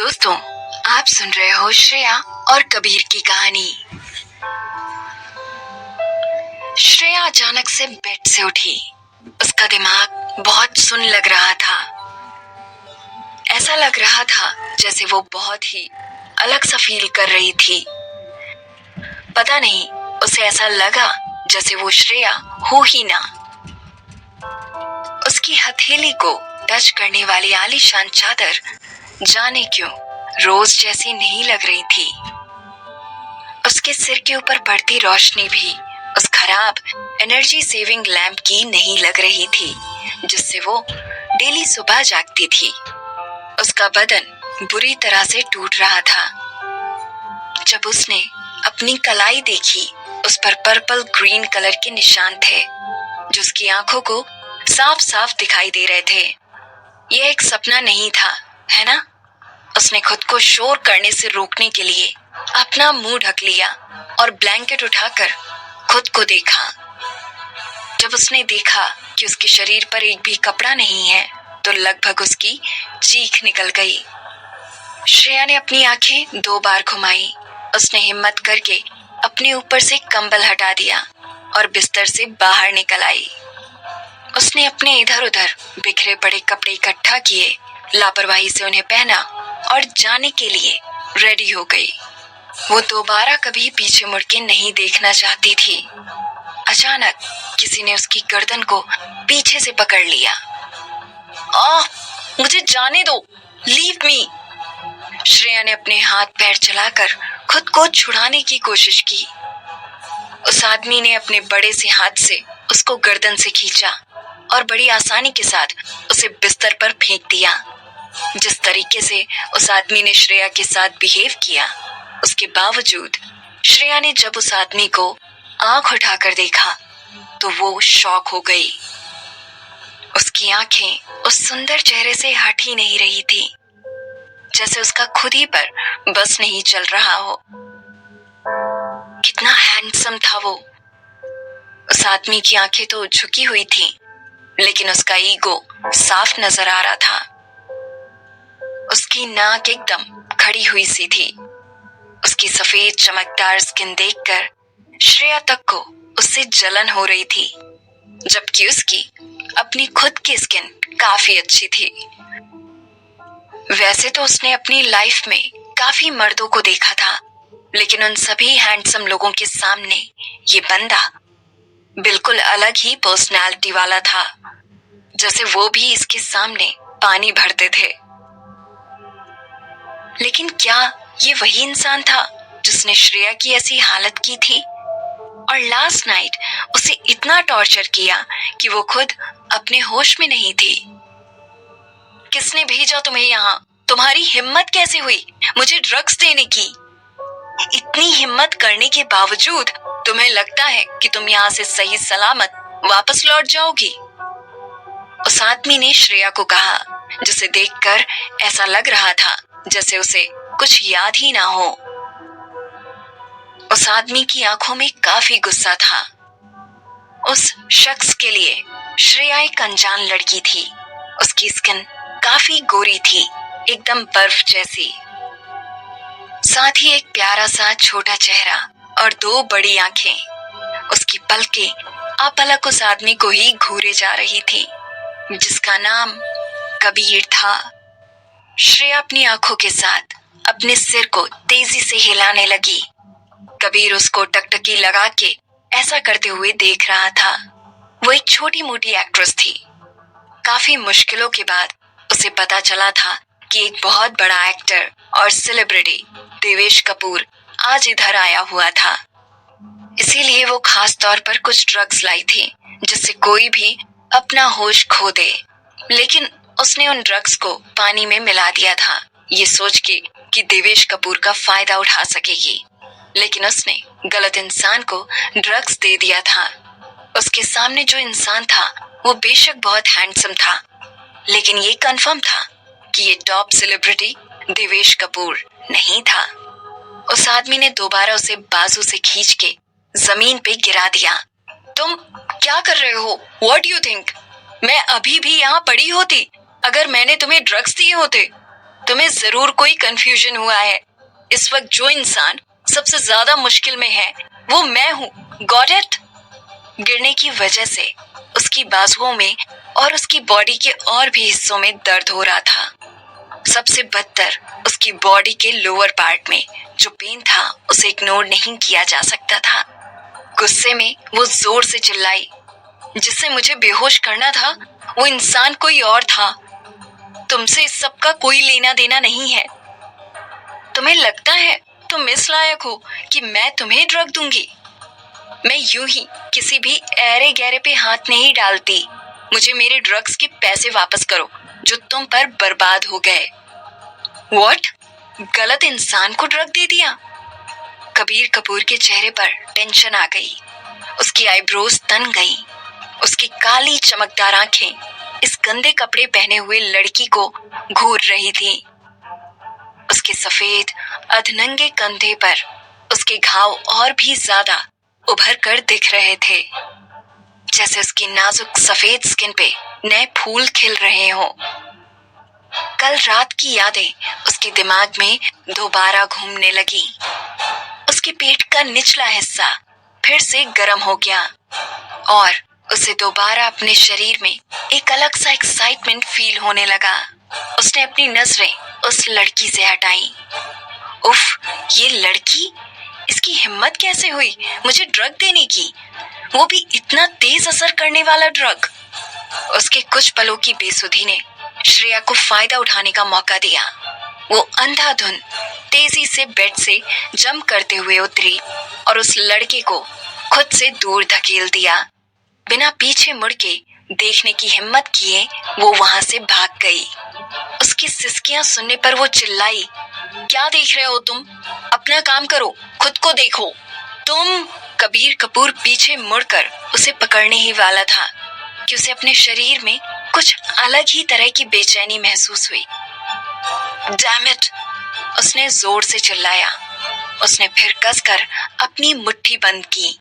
दोस्तों, आप सुन रहे हो श्रेया और कबीर की कहानी। श्रेया अचानक से बेड से उठी। उसका दिमाग बहुत सुन्न लग रहा था। ऐसा लग रहा था जैसे वो बहुत ही अलग सा फील कर रही थी। पता नहीं, उसे ऐसा लगा जैसे वो श्रेया हो ही ना। उसकी हथेली को टच करने वाली आलीशान चादर जाने क्यों रोज जैसी नहीं लग रही थी। उसके सिर के ऊपर पड़ती रोशनी भी उस खराब एनर्जी सेविंग लैंप की नहीं लग रही थी जिससे वो डेली सुबह जागती थी। उसका बदन बुरी तरह से टूट रहा था। जब उसने अपनी कलाई देखी, उस पर पर्पल ग्रीन कलर के निशान थे जो उसकी आंखों को साफ साफ दिखाई दे रहे थे। यह एक सपना नहीं था, है ना? उसने खुद को शोर करने से रोकने के लिए अपना मुंह ढक लिया और ब्लैंकेट उठाकर खुद को देखा। जब उसने देखा कि उसके शरीर पर एक भी कपड़ा नहीं है तो लगभग उसकी चीख निकल गई। श्रेया ने अपनी आंखें 2 बार घुमाई। उसने हिम्मत करके अपने ऊपर से कंबल हटा दिया और बिस्तर से बाहर निकल आई। उसने अपने इधर उधर बिखरे पड़े कपड़े इकट्ठा किए, लापरवाही से उन्हें पहना और जाने के लिए रेडी हो गई। वो दोबारा कभी पीछे मुड़ के नहीं देखना चाहती थी। अचानक किसी ने उसकी गर्दन को पीछे से पकड़ लिया। मुझे जाने दो, लीव मी। श्रेया ने अपने हाथ पैर चलाकर खुद को छुड़ाने की कोशिश की। उस आदमी ने अपने बड़े से हाथ से उसको गर्दन से खींचा और बड़ी आसानी के साथ उसे बिस्तर पर फेंक दिया। जिस तरीके से उस आदमी ने श्रेया के साथ बिहेव किया, उसके बावजूद श्रेया ने जब उस आदमी को आंख उठाकर देखा तो वो शॉक हो गई। उसकी आंखें उस सुंदर चेहरे से हट ही नहीं रही थी, जैसे उसका खुद ही पर बस नहीं चल रहा हो। कितना हैंडसम था वो। उस आदमी की आंखें तो झुकी हुई थी, लेकिन उसका ईगो साफ नजर आ रहा था। उसकी नाक एकदम खड़ी हुई सी थी। उसकी सफेद चमकदार स्किन देखकर श्रेया तक को उससे जलन हो रही थी, जबकि उसकी अपनी खुद की स्किन काफी अच्छी थी। वैसे तो उसने अपनी लाइफ में काफी मर्दों को देखा था, लेकिन उन सभी हैंडसम लोगों के सामने ये बंदा बिल्कुल अलग ही पर्सनालिटी वाला था, जैसे वो भी इसके सामने पानी भरते थे। लेकिन क्या ये वही इंसान था जिसने श्रेया की ऐसी हालत की थी और लास्ट नाइट उसे इतना टॉर्चर किया कि वो खुद अपने होश में नहीं थी? किसने भेजा तुम्हें यहाँ? तुम्हारी हिम्मत कैसे हुई मुझे ड्रग्स देने की? इतनी हिम्मत करने के बावजूद तुम्हें लगता है कि तुम यहाँ से सही सलामत वापस लौट जाओगी? उस आदमी ने श्रेया को कहा, जिसे देखकर ऐसा लग रहा था जैसे उसे कुछ याद ही ना हो। उस आदमी की आंखों में काफी गुस्सा था। उस शख्स के लिए श्रेया एक अनजान लड़की थी। उसकी स्किन काफी गोरी थी, एकदम बर्फ जैसी। साथ ही एक प्यारा सा छोटा चेहरा और 2 बड़ी आंखें। उसकी पलकें आपलक उस आदमी को ही घूरे जा रही थी, जिसका नाम कबीर था। श्रेया अपनी आंखों के साथ अपने सिर को तेजी से हिलाने लगी। कबीर उसको टकटकी लगा के ऐसा करते हुए देख रहा था। वो एक छोटी मोटी एक्ट्रेस थी। काफी मुश्किलों के बाद उसे पता चला था कि एक बहुत बड़ा एक्टर और सेलिब्रिटी देवेश कपूर आज इधर आया हुआ था। इसीलिए वो खास तौर पर कुछ ड्रग्स लाई थी जिससे कोई भी अपना होश खो दे। लेकिन उसने उन ड्रग्स को पानी में मिला दिया था, ये सोच के कि देवेश कपूर का फायदा उठा सकेगी। लेकिन उसने गलत इंसान को ड्रग्स दे दिया था। उसके सामने जो इंसान था वो बेशक बहुत हैंडसम था, लेकिन ये कंफर्म था कि ये टॉप सेलिब्रिटी देवेश कपूर नहीं था। उस आदमी ने दोबारा उसे बाजू से खींच के जमीन पे गिरा दिया। तुम क्या कर रहे हो? What do you think? मैं अभी भी यहाँ पड़ी होती अगर मैंने तुम्हें ड्रग्स दिए होते? तुम्हें जरूर कोई कंफ्यूजन हुआ है। इस वक्त जो इंसान सबसे ज्यादा मुश्किल में है वो मैं हूँ। Got it? गिरने की वजह से उसकी बाजुओं में और उसकी बॉडी के और भी हिस्सों में दर्द हो रहा था। सबसे बदतर उसकी बॉडी के लोअर पार्ट में जो पेन था उसे इग्नोर नहीं किया जा सकता था। गुस्से में वो जोर से चिल्लाई, जिससे मुझे बेहोश करना था वो इंसान कोई और था। तुमसे इस सब का कोई लेना देना नहीं है। तुम्हें लगता है तुम इस लायक हो कि मैं तुम्हें ड्रग दूंगी? मैं यूं ही किसी भी ऐरे गहरे पे हाथ नहीं डालती। मुझे मेरे ड्रग्स के पैसे वापस करो जो तुम पर बर्बाद हो गए। व्हाट? गलत इंसान को ड्रग दे दिया? कबीर कपूर के चेहरे पर टेंशन आ गई। उसकी आईब्रोज तन गई। उसकी काली चमकदार आंखें इस गंदे कपड़े पहने हुए लड़की को घूर रही थी। उसके सफेद अधनंगे कंधे पर उसके घाव और भी ज्यादा उभर कर दिख रहे थे, जैसे उसकी नाजुक सफेद स्किन पे नए फूल खिल रहे हों। कल रात की यादें उसके दिमाग में दोबारा घूमने लगी। उसके पेट का निचला हिस्सा फिर से गर्म हो गया और उसे दोबारा अपने शरीर में एक अलग सा एक्साइटमेंट फील होने लगा। उसने अपनी नजरें उस लड़की से हटाई। उफ, ये लड़की, इसकी हिम्मत कैसे हुई मुझे ड्रग देने की, वो भी इतना तेज असर करने वाला ड्रग। उसके कुछ पलों की बेसुधी ने श्रेया को फायदा उठाने का मौका दिया। वो अंधाधुन तेजी से बेड से जंप करते हुए उतरी और उस लड़के को खुद से दूर धकेल दिया। बिना पीछे मुड़ के देखने की हिम्मत किए वो वहां से भाग गई। उसकी सिसकियां सुनने पर वो चिल्लाई, क्या देख रहे हो तुम? अपना काम करो, खुद को देखो। तुम? कबीर कपूर पीछे मुड़कर उसे पकड़ने ही वाला था कि उसे अपने शरीर में कुछ अलग ही तरह की बेचैनी महसूस हुई। Damn it! उसने जोर से चिल्लाया। उसने फिर कसकर अपनी मुट्ठी बंद की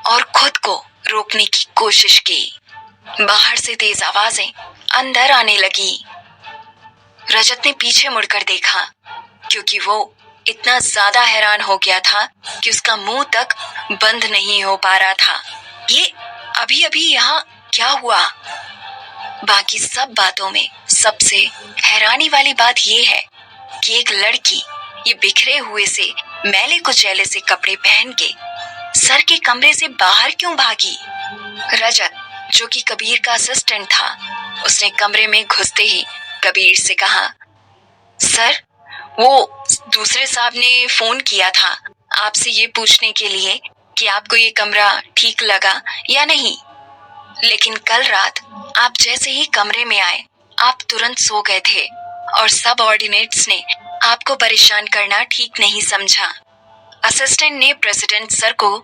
और खुद को रोकने की कोशिश की। बाहर से तेज आवाजें अंदर आने लगी। रजत ने पीछे मुड़कर देखा, क्योंकि वो इतना ज्यादा हैरान हो गया था कि उसका मुंह तक बंद नहीं हो पा रहा था। ये अभी अभी यहाँ क्या हुआ? बाकी सब बातों में सबसे हैरानी वाली बात ये है कि एक लड़की ये बिखरे हुए से मैले कुचैले से कपड़े पहन के सर के कमरे से बाहर क्यों भागी? रजत, जो कि कबीर का असिस्टेंट था, उसने कमरे में घुसते ही कबीर से कहा, सर, वो दूसरे साहब ने फोन किया था आपसे ये पूछने के लिए कि आपको ये कमरा ठीक लगा या नहीं, लेकिन कल रात आप जैसे ही कमरे में आए आप तुरंत सो गए थे और सब ऑर्डिनेट्स ने आपको परेशान करना ठीक नहीं समझा। असिस्टेंट ने प्रेसिडेंट सर को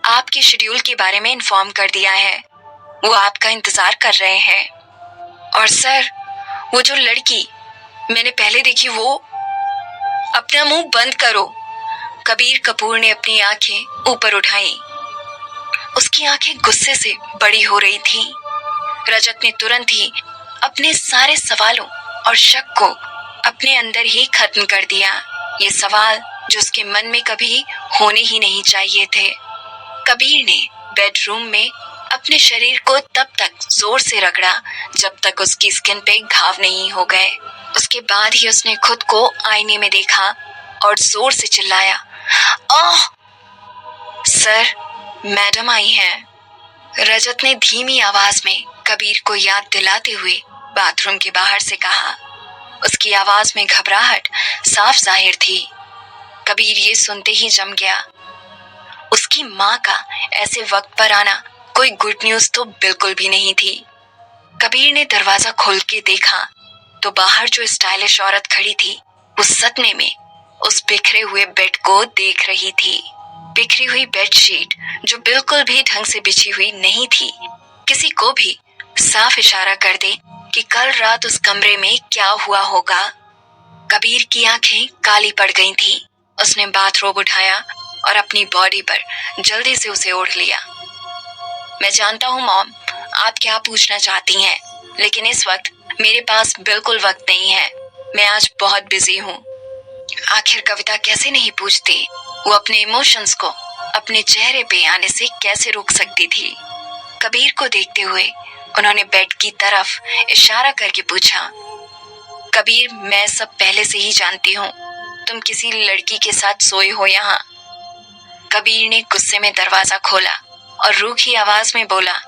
आपके शेड्यूल के बारे में इन्फॉर्म कर दिया है। वो आपका इंतजार कर रहे हैं। और सर, वो जो लड़की मैंने पहले देखी, वो... अपना मुंह बंद करो। कबीर कपूर ने अपनी आंखें ऊपर उठाई। उसकी आंखें गुस्से से बड़ी हो रही थीं। रजत ने तुरंत ही अपने सारे सवालों और शक को अपने अंदर ही खत्म कर दिया। ये सवाल जो उसके मन में कभी होने ही नहीं चाहिए थे। कबीर ने बेडरूम में अपने शरीर को तब तक जोर से रगड़ा जब तक उसकी स्किन पे घाव नहीं हो गए। उसके बाद ही उसने खुद को आईने में देखा और जोर से चिल्लाया, आह! सर, मैडम आई हैं। रजत ने धीमी आवाज में कबीर को याद दिलाते हुए बाथरूम के बाहर से कहा। उसकी आवाज में घबराहट साफ जाहिर थी। कबीर ये सुनते ही जम गया। उसकी माँ का ऐसे वक्त पर आना कोई गुड न्यूज तो बिल्कुल भी नहीं थी। कबीर ने दरवाजा खोल के देखा तो बाहर जो स्टाइलिश औरत खड़ी थी वो सदमे में उस बिखरे हुए बेड को देख रही थी। बिखरी हुई बेडशीट जो बिल्कुल भी ढंग से बिछी हुई नहीं थी, किसी को भी साफ इशारा कर दे कि कल रात उस कमरे में क्या हुआ होगा। कबीर की आंखें काली पड़ गई थीं। उसने बाथरोब उठाया और अपनी बॉडी पर जल्दी से उसे ओढ़ लिया। मैं जानता हूँ मॉम, आप क्या पूछना चाहती हैं, लेकिन इस वक्त मेरे पास बिल्कुल वक्त नहीं है। मैं आज बहुत बिजी हूँ। आखिर कविता कैसे नहीं पूछती, वो अपने इमोशंस को अपने चेहरे पे आने से कैसे रोक सकती थी। कबीर को देखते हुए उन्होंने बेड की तरफ इशारा करके पूछा, कबीर, मैं सब पहले से ही जानती हूँ, तुम किसी लड़की के साथ सोए हो यहाँ। कबीर ने गुस्से में दरवाजा खोला और रूखी आवाज में बोला,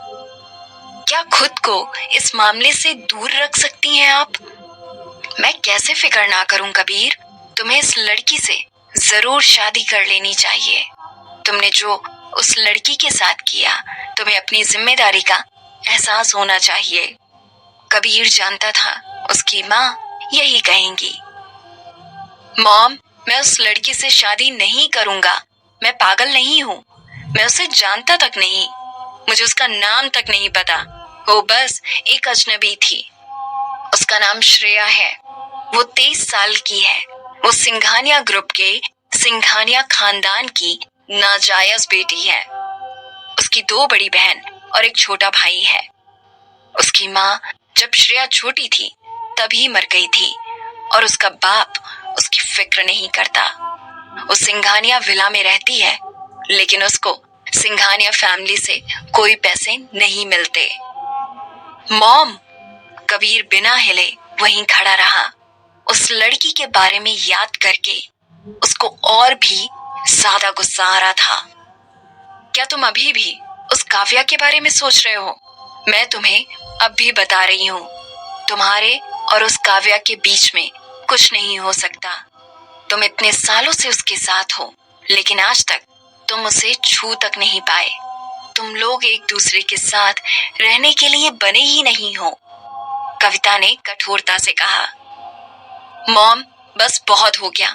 क्या खुद को इस मामले से दूर रख सकती हैं आप? मैं कैसे फिक्र ना करूं कबीर, तुम्हें इस लड़की से जरूर शादी कर लेनी चाहिए। तुमने जो उस लड़की के साथ किया, तुम्हें अपनी जिम्मेदारी का एहसास होना चाहिए। कबीर जानता था उसकी माँ यही कहेंगी। मॉम, मैं उस लड़की से शादी नहीं करूंगा। मैं पागल नहीं हूँ, मैं उसे जानता तक नहीं, मुझे उसका नाम तक नहीं पता। वो बस एक अजनबी थी। उसका नाम श्रेया है। वो 23 साल की है। वो सिंघानिया ग्रुप के सिंघानिया खानदान की नाजायज बेटी है। उसकी 2 बड़ी बहन और एक छोटा भाई है। उसकी माँ जब श्रेया छोटी थी तभी मर गई थी और उसका बाप उसकी फिक्र नहीं करता। वो सिंघानिया विला में रहती है, लेकिन उसको सिंघानिया फैमिली से कोई पैसे नहीं मिलते। मॉम, कबीर बिना हिले वहीं खड़ा रहा। उस लड़की के बारे में याद करके उसको और भी ज्यादा गुस्सा आ रहा था। क्या तुम अभी भी उस काव्या के बारे में सोच रहे हो? मैं तुम्हें अब भी बता रही हूँ, तुम्हारे और उस काव्या के बीच में कुछ नहीं हो सकता। तुम इतने सालों से उसके साथ हो, लेकिन आज तक तुम उसे छू तक नहीं पाए। तुम लोग एक दूसरे के साथ रहने के लिए बने ही नहीं हो। कविता ने कठोरता से कहा। मॉम, बस बहुत हो गया,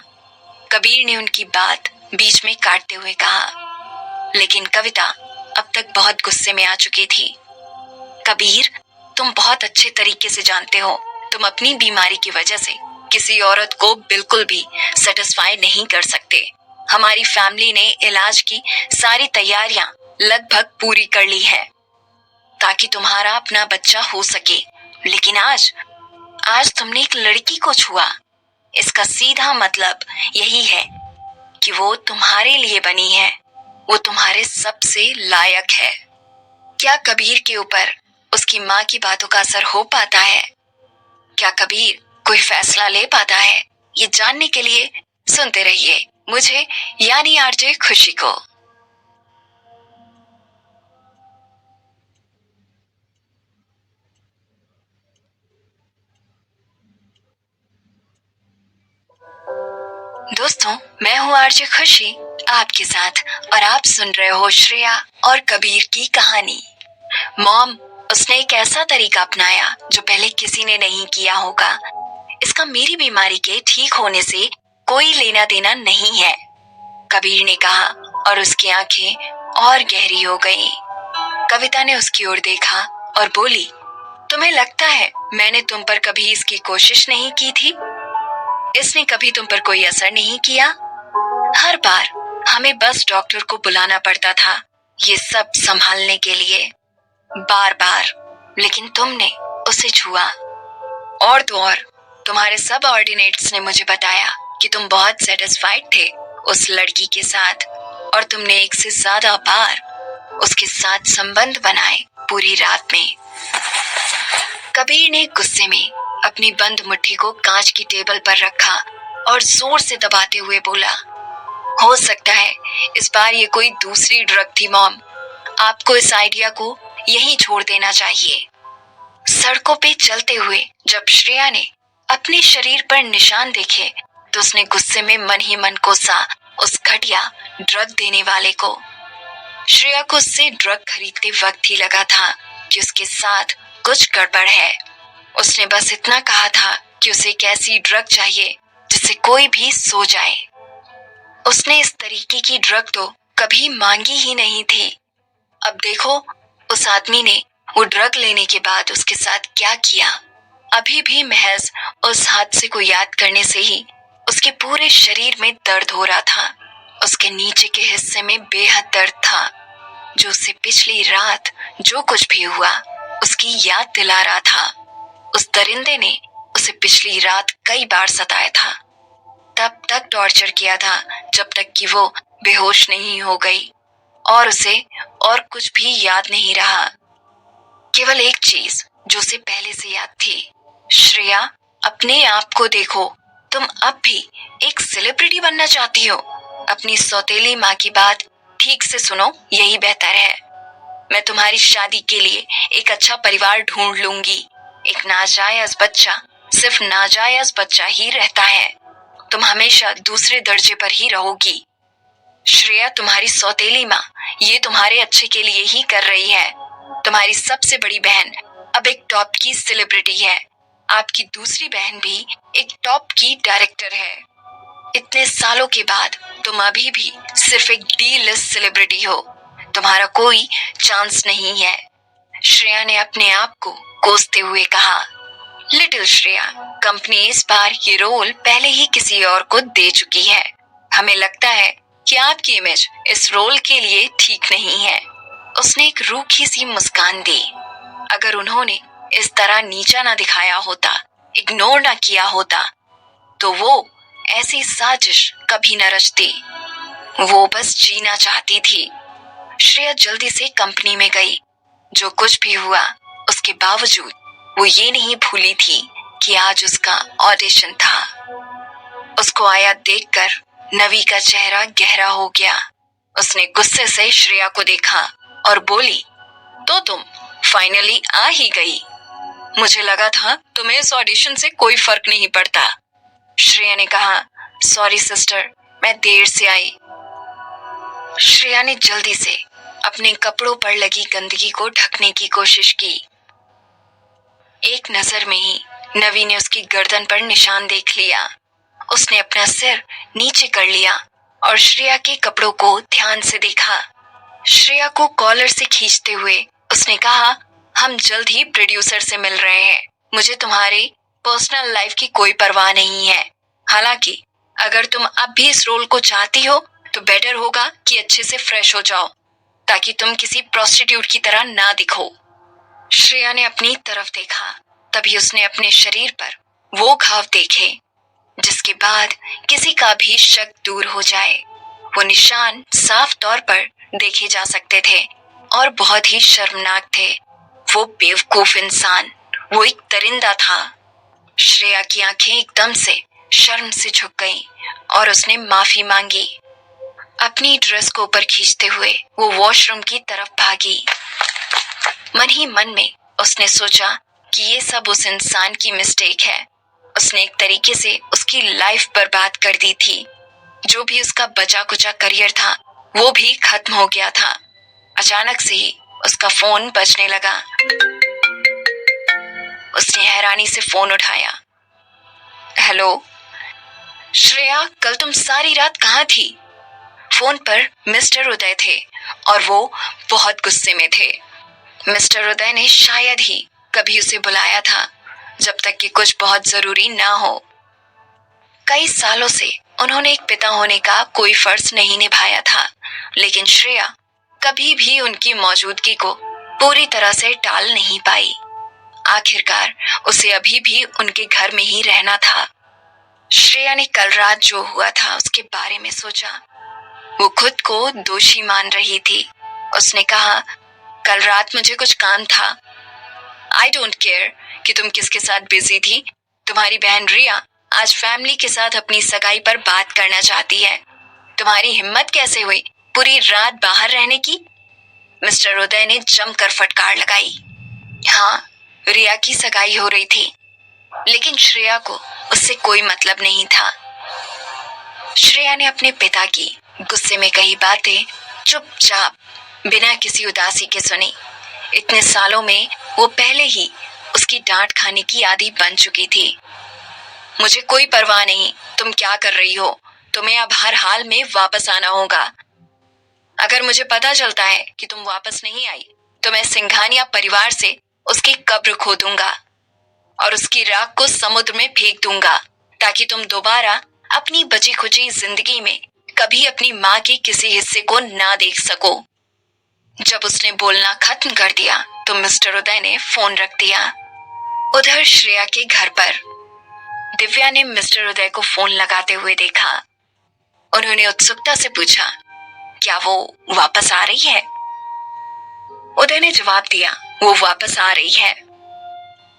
कबीर ने उनकी बात बीच में काटते हुए कहा। लेकिन कविता अब तक बहुत गुस्से में आ चुकी थी। कबीर, तुम बहुत अच्छे तरीके से जानते हो, तुम अपनी बीमारी की वजह से किसी औरत को बिल्कुल भी सेटिस्फाई नहीं कर सकते। हमारी फैमिली ने इलाज की सारी तैयारियां लगभग पूरी कर ली है ताकि तुम्हारा अपना बच्चा हो सके। लेकिन आज तुमने एक लड़की को छुआ। इसका सीधा मतलब यही है कि वो तुम्हारे लिए बनी है, वो तुम्हारे सबसे लायक है। क्या कबीर के ऊपर उसकी माँ की बातों का असर हो पाता है? क्या कबीर कोई फैसला ले पाता है? ये जानने के लिए सुनते रहिए मुझे, यानी आरजे खुशी को। दोस्तों, मैं हूँ आरजे खुशी आपके साथ, और आप सुन रहे हो श्रेया और कबीर की कहानी। मॉम, उसने एक ऐसा तरीका अपनाया जो पहले किसी ने नहीं किया होगा। इसका मेरी बीमारी के ठीक होने से कोई लेना देना नहीं है, कबीर ने कहा, और उसकी आंखें और गहरी हो गईं। कविता ने उसकी ओर देखा और बोली, तुम्हें लगता है मैंने तुम पर कभी इसकी कोशिश नहीं की थी? इसने कभी तुम पर कोई असर नहीं किया? हर बार हमें बस डॉक्टर को बुलाना पड़ता था ये सब संभालने के लिए, बार बार, लेकिन तुमने उसे छुआ। और तो और, तुम्हारे सब ऑर्डिनेट्स ने मुझे बताया कि तुम बहुत सेटिस्फाइड थे उस लड़की के साथ, और तुमने एक से ज्यादा बार उसके साथ संबंध बनाए पूरी रात में। कबीर ने गुस्से में अपनी बंद मुट्ठी को कांच की टेबल पर रखा और जोर से दबाते हुए बोला, हो सकता है इस बार ये कोई दूसरी ड्रग थी मॉम। आपको इस आइडिया को यहीं छोड़ देना चाहिए। सड़कों पे चलते हुए जब श्रेया ने अपने शरीर पर निशान देखे तो उसने गुस्से में मन ही मन कोसा उस घटिया ड्रग देने वाले को। श्रेया को उससे ड्रग खरीदते वक्त ही लगा था कि उसके साथ कुछ गड़बड़ है। उसने बस इतना कहा था कि उसे एक ऐसी ड्रग चाहिए जिससे कोई भी सो जाए। उसने इस तरीके की ड्रग तो कभी मांगी ही नहीं थी। अब देखो उस आदमी ने वो ड्रग लेने के बाद उसके साथ क्या किया। अभी भी महज उस हादसे को याद करने से ही उसके पूरे शरीर में दर्द हो रहा था। उसके नीचे के हिस्से में बेहद दर्द था, जो उसे पिछली रात जो कुछ भी हुआ उसकी याद दिला रहा था। उस दरिंदे ने उसे पिछली रात कई बार सताया था, तब तक टॉर्चर किया था जब तक कि वो बेहोश नहीं हो गई और उसे और कुछ भी याद नहीं रहा। केवल एक चीज जो उसे पहले से याद थी, श्रेया, अपने आप को देखो, तुम अब भी एक सेलिब्रिटी बनना चाहती हो। अपनी सौतेली माँ की बात ठीक से सुनो, यही बेहतर है। मैं तुम्हारी शादी के लिए एक अच्छा परिवार ढूंढ लूंगी। एक नाजायज बच्चा सिर्फ नाजायज बच्चा ही रहता है। तुम हमेशा दूसरे दर्जे पर ही रहोगी। श्रेया, तुम्हारी सौतेली माँ ये तुम्हारे अच्छे के लिए ही कर रही है। तुम्हारी सबसे बड़ी बहन अब एक टॉप की सेलिब्रिटी है। आपकी दूसरी बहन भी एक टॉप की डायरेक्टर है। इतने सालों के बाद तुम अभी भी सिर्फ एक डी लिस्ट सेलिब्रिटी हो। तुम्हारा कोई चांस नहीं है। श्रेया ने अपने आप को कोसते हुए कहा। लिटिल श्रेया, कंपनी इस बार ये रोल पहले ही किसी और को दे चुकी है। हमें लगता है कि आपकी इमेज इस रोल के लिए ठीक नहीं है। उसने एक रूखी सी मुस्कान दी। अगर उन्होंने इस तरह नीचा ना दिखाया होता, इग्नोर ना किया होता, तो वो ऐसी साजिश कभी न रचती। वो बस जीना चाहती थी। श्रेया जल्दी से कंपनी में गई। जो कुछ भी हुआ, उसके बावजूद वो ये नहीं भूली थी कि आज उसका ऑडिशन था। उसको आया देखकर नवी का चेहरा गहरा हो गया। उसने गुस्से से श्रेया को देखा और बोली, तो तुम फाइनली आ ही गई। मुझे लगा था तुम्हें इस ऑडिशन से कोई फर्क नहीं पड़ता। श्रेया ने कहा, सॉरी सिस्टर, मैं देर से आई। श्रेया ने जल्दी से अपने कपड़ों पर लगी गंदगी को ढकने की कोशिश की। एक नजर में ही नवी ने उसकी गर्दन पर निशान देख लिया। उसने अपना सिर नीचे कर लिया और श्रेया के कपड़ों को ध्यान से देखा। श्रेया को कॉलर से खींचते हुए उसने कहा, हम जल्द ही प्रोड्यूसर से मिल रहे हैं। मुझे तुम्हारे पर्सनल लाइफ की कोई परवाह नहीं है। हालांकि अगर तुम अब भी इस रोल को चाहती हो तो बेटर होगा कि अच्छे से फ्रेश हो जाओ, ताकि तुम किसी प्रोस्टिट्यूट की तरह ना दिखो। श्रेया ने अपनी तरफ देखा। तभी उसने अपने शरीर पर वो घाव देखे जिसके बाद किसी का भी शक दूर हो जाए। वो निशान साफ तौर पर देखे जा सकते थे और बहुत ही शर्मनाक थे। वो बेवकूफ इंसान, वो एक दरिंदा था। श्रेया की आंखें एकदम से शर्म से झुक गईं और उसने माफी मांगी। अपनी ड्रेस को ऊपर खींचते हुए वो वॉशरूम की तरफ भागी। मन ही मन में उसने सोचा कि ये सब उस इंसान की मिस्टेक है। उसने एक तरीके से उसकी लाइफ बर्बाद कर दी थी। जो भी उसका बचा कुचा करियर था वो भी खत्म हो गया था। अचानक से ही उसका फोन बजने लगा। उसने हैरानी से फोन उठाया। हेलो श्रेया, कल तुम सारी रात कहाँ थी? फोन पर मिस्टर उदय थे और वो बहुत गुस्से में थे। मिस्टर उदय ने शायद ही कभी उसे बुलाया था जब तक कि कुछ बहुत जरूरी ना हो। कई सालों से उन्होंने एक पिता होने का कोई फर्ज नहीं निभाया था, लेकिन श्रेया कभी भी उनकी मौजूदगी को पूरी तरह से टाल नहीं पाई। आखिरकार उसे अभी भी उनके घर में ही रहना था। श्रेया ने कल रात जो हुआ था उसके बारे में सोचा। वो खुद को दोषी मान रही थी। उसने कहा, कल रात मुझे कुछ काम था। आई डोंट केयर कि तुम किसके साथ बिजी थी। तुम्हारी बहन रिया आज फैमिली के साथ अपनी सगाई पर बात करना चाहती है। तुम्हारी हिम्मत कैसे हुई पूरी रात बाहर रहने की? मिस्टर उदय ने जमकर फटकार लगाई। हाँ, रिया की सगाई हो रही थी, लेकिन श्रेया को उससे कोई मतलब नहीं था। श्रेया ने अपने पिता की गुस्से में कही बातें चुपचाप बिना किसी उदासी के सुनी। इतने सालों में वो पहले ही उसकी डांट खाने की आदी बन चुकी थी। मुझे कोई परवाह नहीं तुम क्या कर रही हो। तुम्हें अब हर हाल में वापस आना होगा। अगर मुझे पता चलता है कि तुम वापस नहीं आई तो मैं सिंघानिया परिवार से उसकी कब्र खोदूंगा और उसकी राख को समुद्र में फेंक दूंगा, ताकि तुम दोबारा अपनी बची खुची जिंदगी में कभी अपनी माँ के किसी हिस्से को ना देख सको। जब उसने बोलना खत्म कर दिया तो मिस्टर उदय ने फोन रख दिया। उधर श्रेया के घर पर दिव्या ने मिस्टर उदय को फोन लगाते हुए देखा। उन्होंने उत्सुकता से पूछा, क्या वो वापस आ रही है? उदय ने जवाब दिया, वो वापस आ रही है।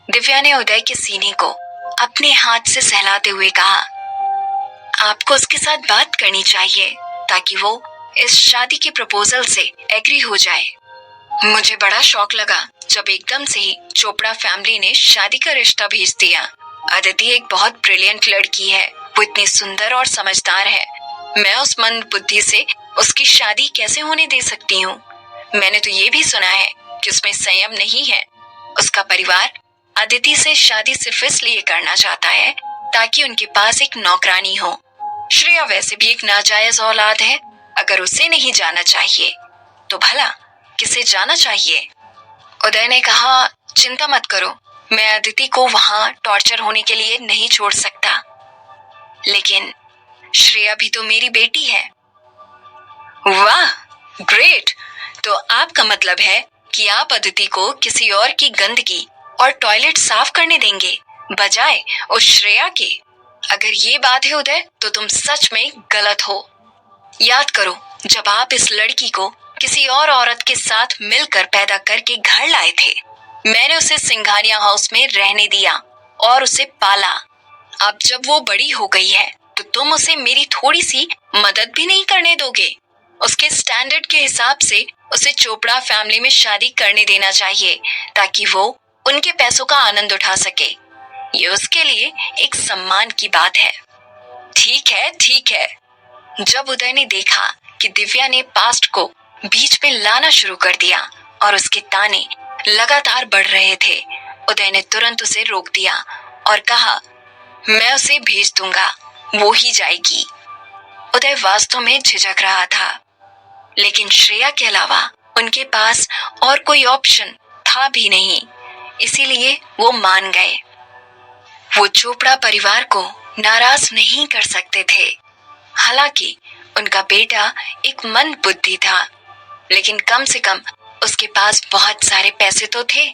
दिव्या ने उदय के सीने को अपने हाथ से सहलाते हुए कहा, आपको उसके साथ बात करनी चाहिए ताकि वो इस शादी के प्रपोजल से एग्री हो जाए। मुझे बड़ा शौक लगा जब एकदम से ही चोपड़ा फैमिली ने शादी का रिश्ता भेज दिया। अदिति एक बहुत ब्रिलियंट लड़की है, वो इतनी सुंदर और समझदार है। मैं उस मंद बुद्धि से उसकी शादी कैसे होने दे सकती हूँ? मैंने तो ये भी सुना है कि उसमें संयम नहीं है। उसका परिवार अदिति से शादी सिर्फ इसलिए करना चाहता है ताकि उनके पास एक नौकरानी हो। श्रेया वैसे भी एक नाजायज औलाद है। अगर उसे नहीं जाना चाहिए तो भला किसे जाना चाहिए? उदय ने कहा, चिंता मत करो, मैं अदिति को वहां टॉर्चर होने के लिए नहीं छोड़ सकता। लेकिन श्रेया भी तो मेरी बेटी है। वाह, ग्रेट। तो आपका मतलब है कि आप अदिति को किसी और की गंदगी और टॉयलेट साफ करने देंगे बजाय उस श्रेया के? अगर ये बात है उदय, तो तुम सच में गलत हो। याद करो, जब आप इस लड़की को किसी और औरत के साथ मिलकर पैदा करके घर लाए थे, मैंने उसे सिंघानिया हाउस में रहने दिया और उसे पाला। अब जब वो बड़ी हो गई है तो तुम उसे मेरी थोड़ी सी मदद भी नहीं करने दोगे? उसके स्टैंडर्ड के हिसाब से उसे चोपड़ा फैमिली में शादी करने देना चाहिए ताकि वो उनके पैसों का आनंद उठा सके। ये उसके लिए एक सम्मान की बात है। ठीक है, ठीक है। जब उदय ने देखा कि दिव्या ने पास्ट को बीच में लाना शुरू कर दिया और उसके ताने लगातार बढ़ रहे थे, उदय ने तुरंत उसे रोक दिया और कहा, मैं उसे भेज दूंगा, वो ही जाएगी। उदय वास्तव में झिझक रहा था, लेकिन श्रेया के अलावा उनके पास और कोई ऑप्शन था भी नहीं, इसीलिए वो मान गए। वो चोपड़ा परिवार को नाराज नहीं कर सकते थे। हालांकि उनका बेटा एक मंद बुद्धि था, लेकिन कम से कम उसके पास बहुत सारे पैसे तो थे।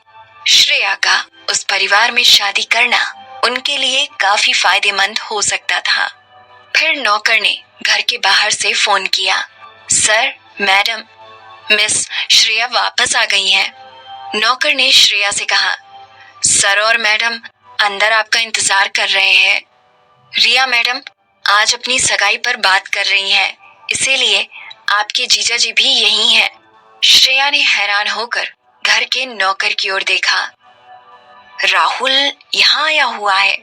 श्रेया का उस परिवार में शादी करना उनके लिए काफी फायदेमंद हो सकता था। फिर नौकर ने घर के बाहर से फोन किया, सर, मैडम, मिस श्रेया वापस आ गई हैं। नौकर ने श्रेया से कहा, सर और मैडम अंदर आपका इंतजार कर रहे हैं। रिया मैडम आज अपनी सगाई पर बात कर रही हैं, इसीलिए आपके जीजा जी भी यही हैं। श्रेया ने हैरान होकर घर के नौकर की ओर देखा। राहुल यहाँ आया हुआ है?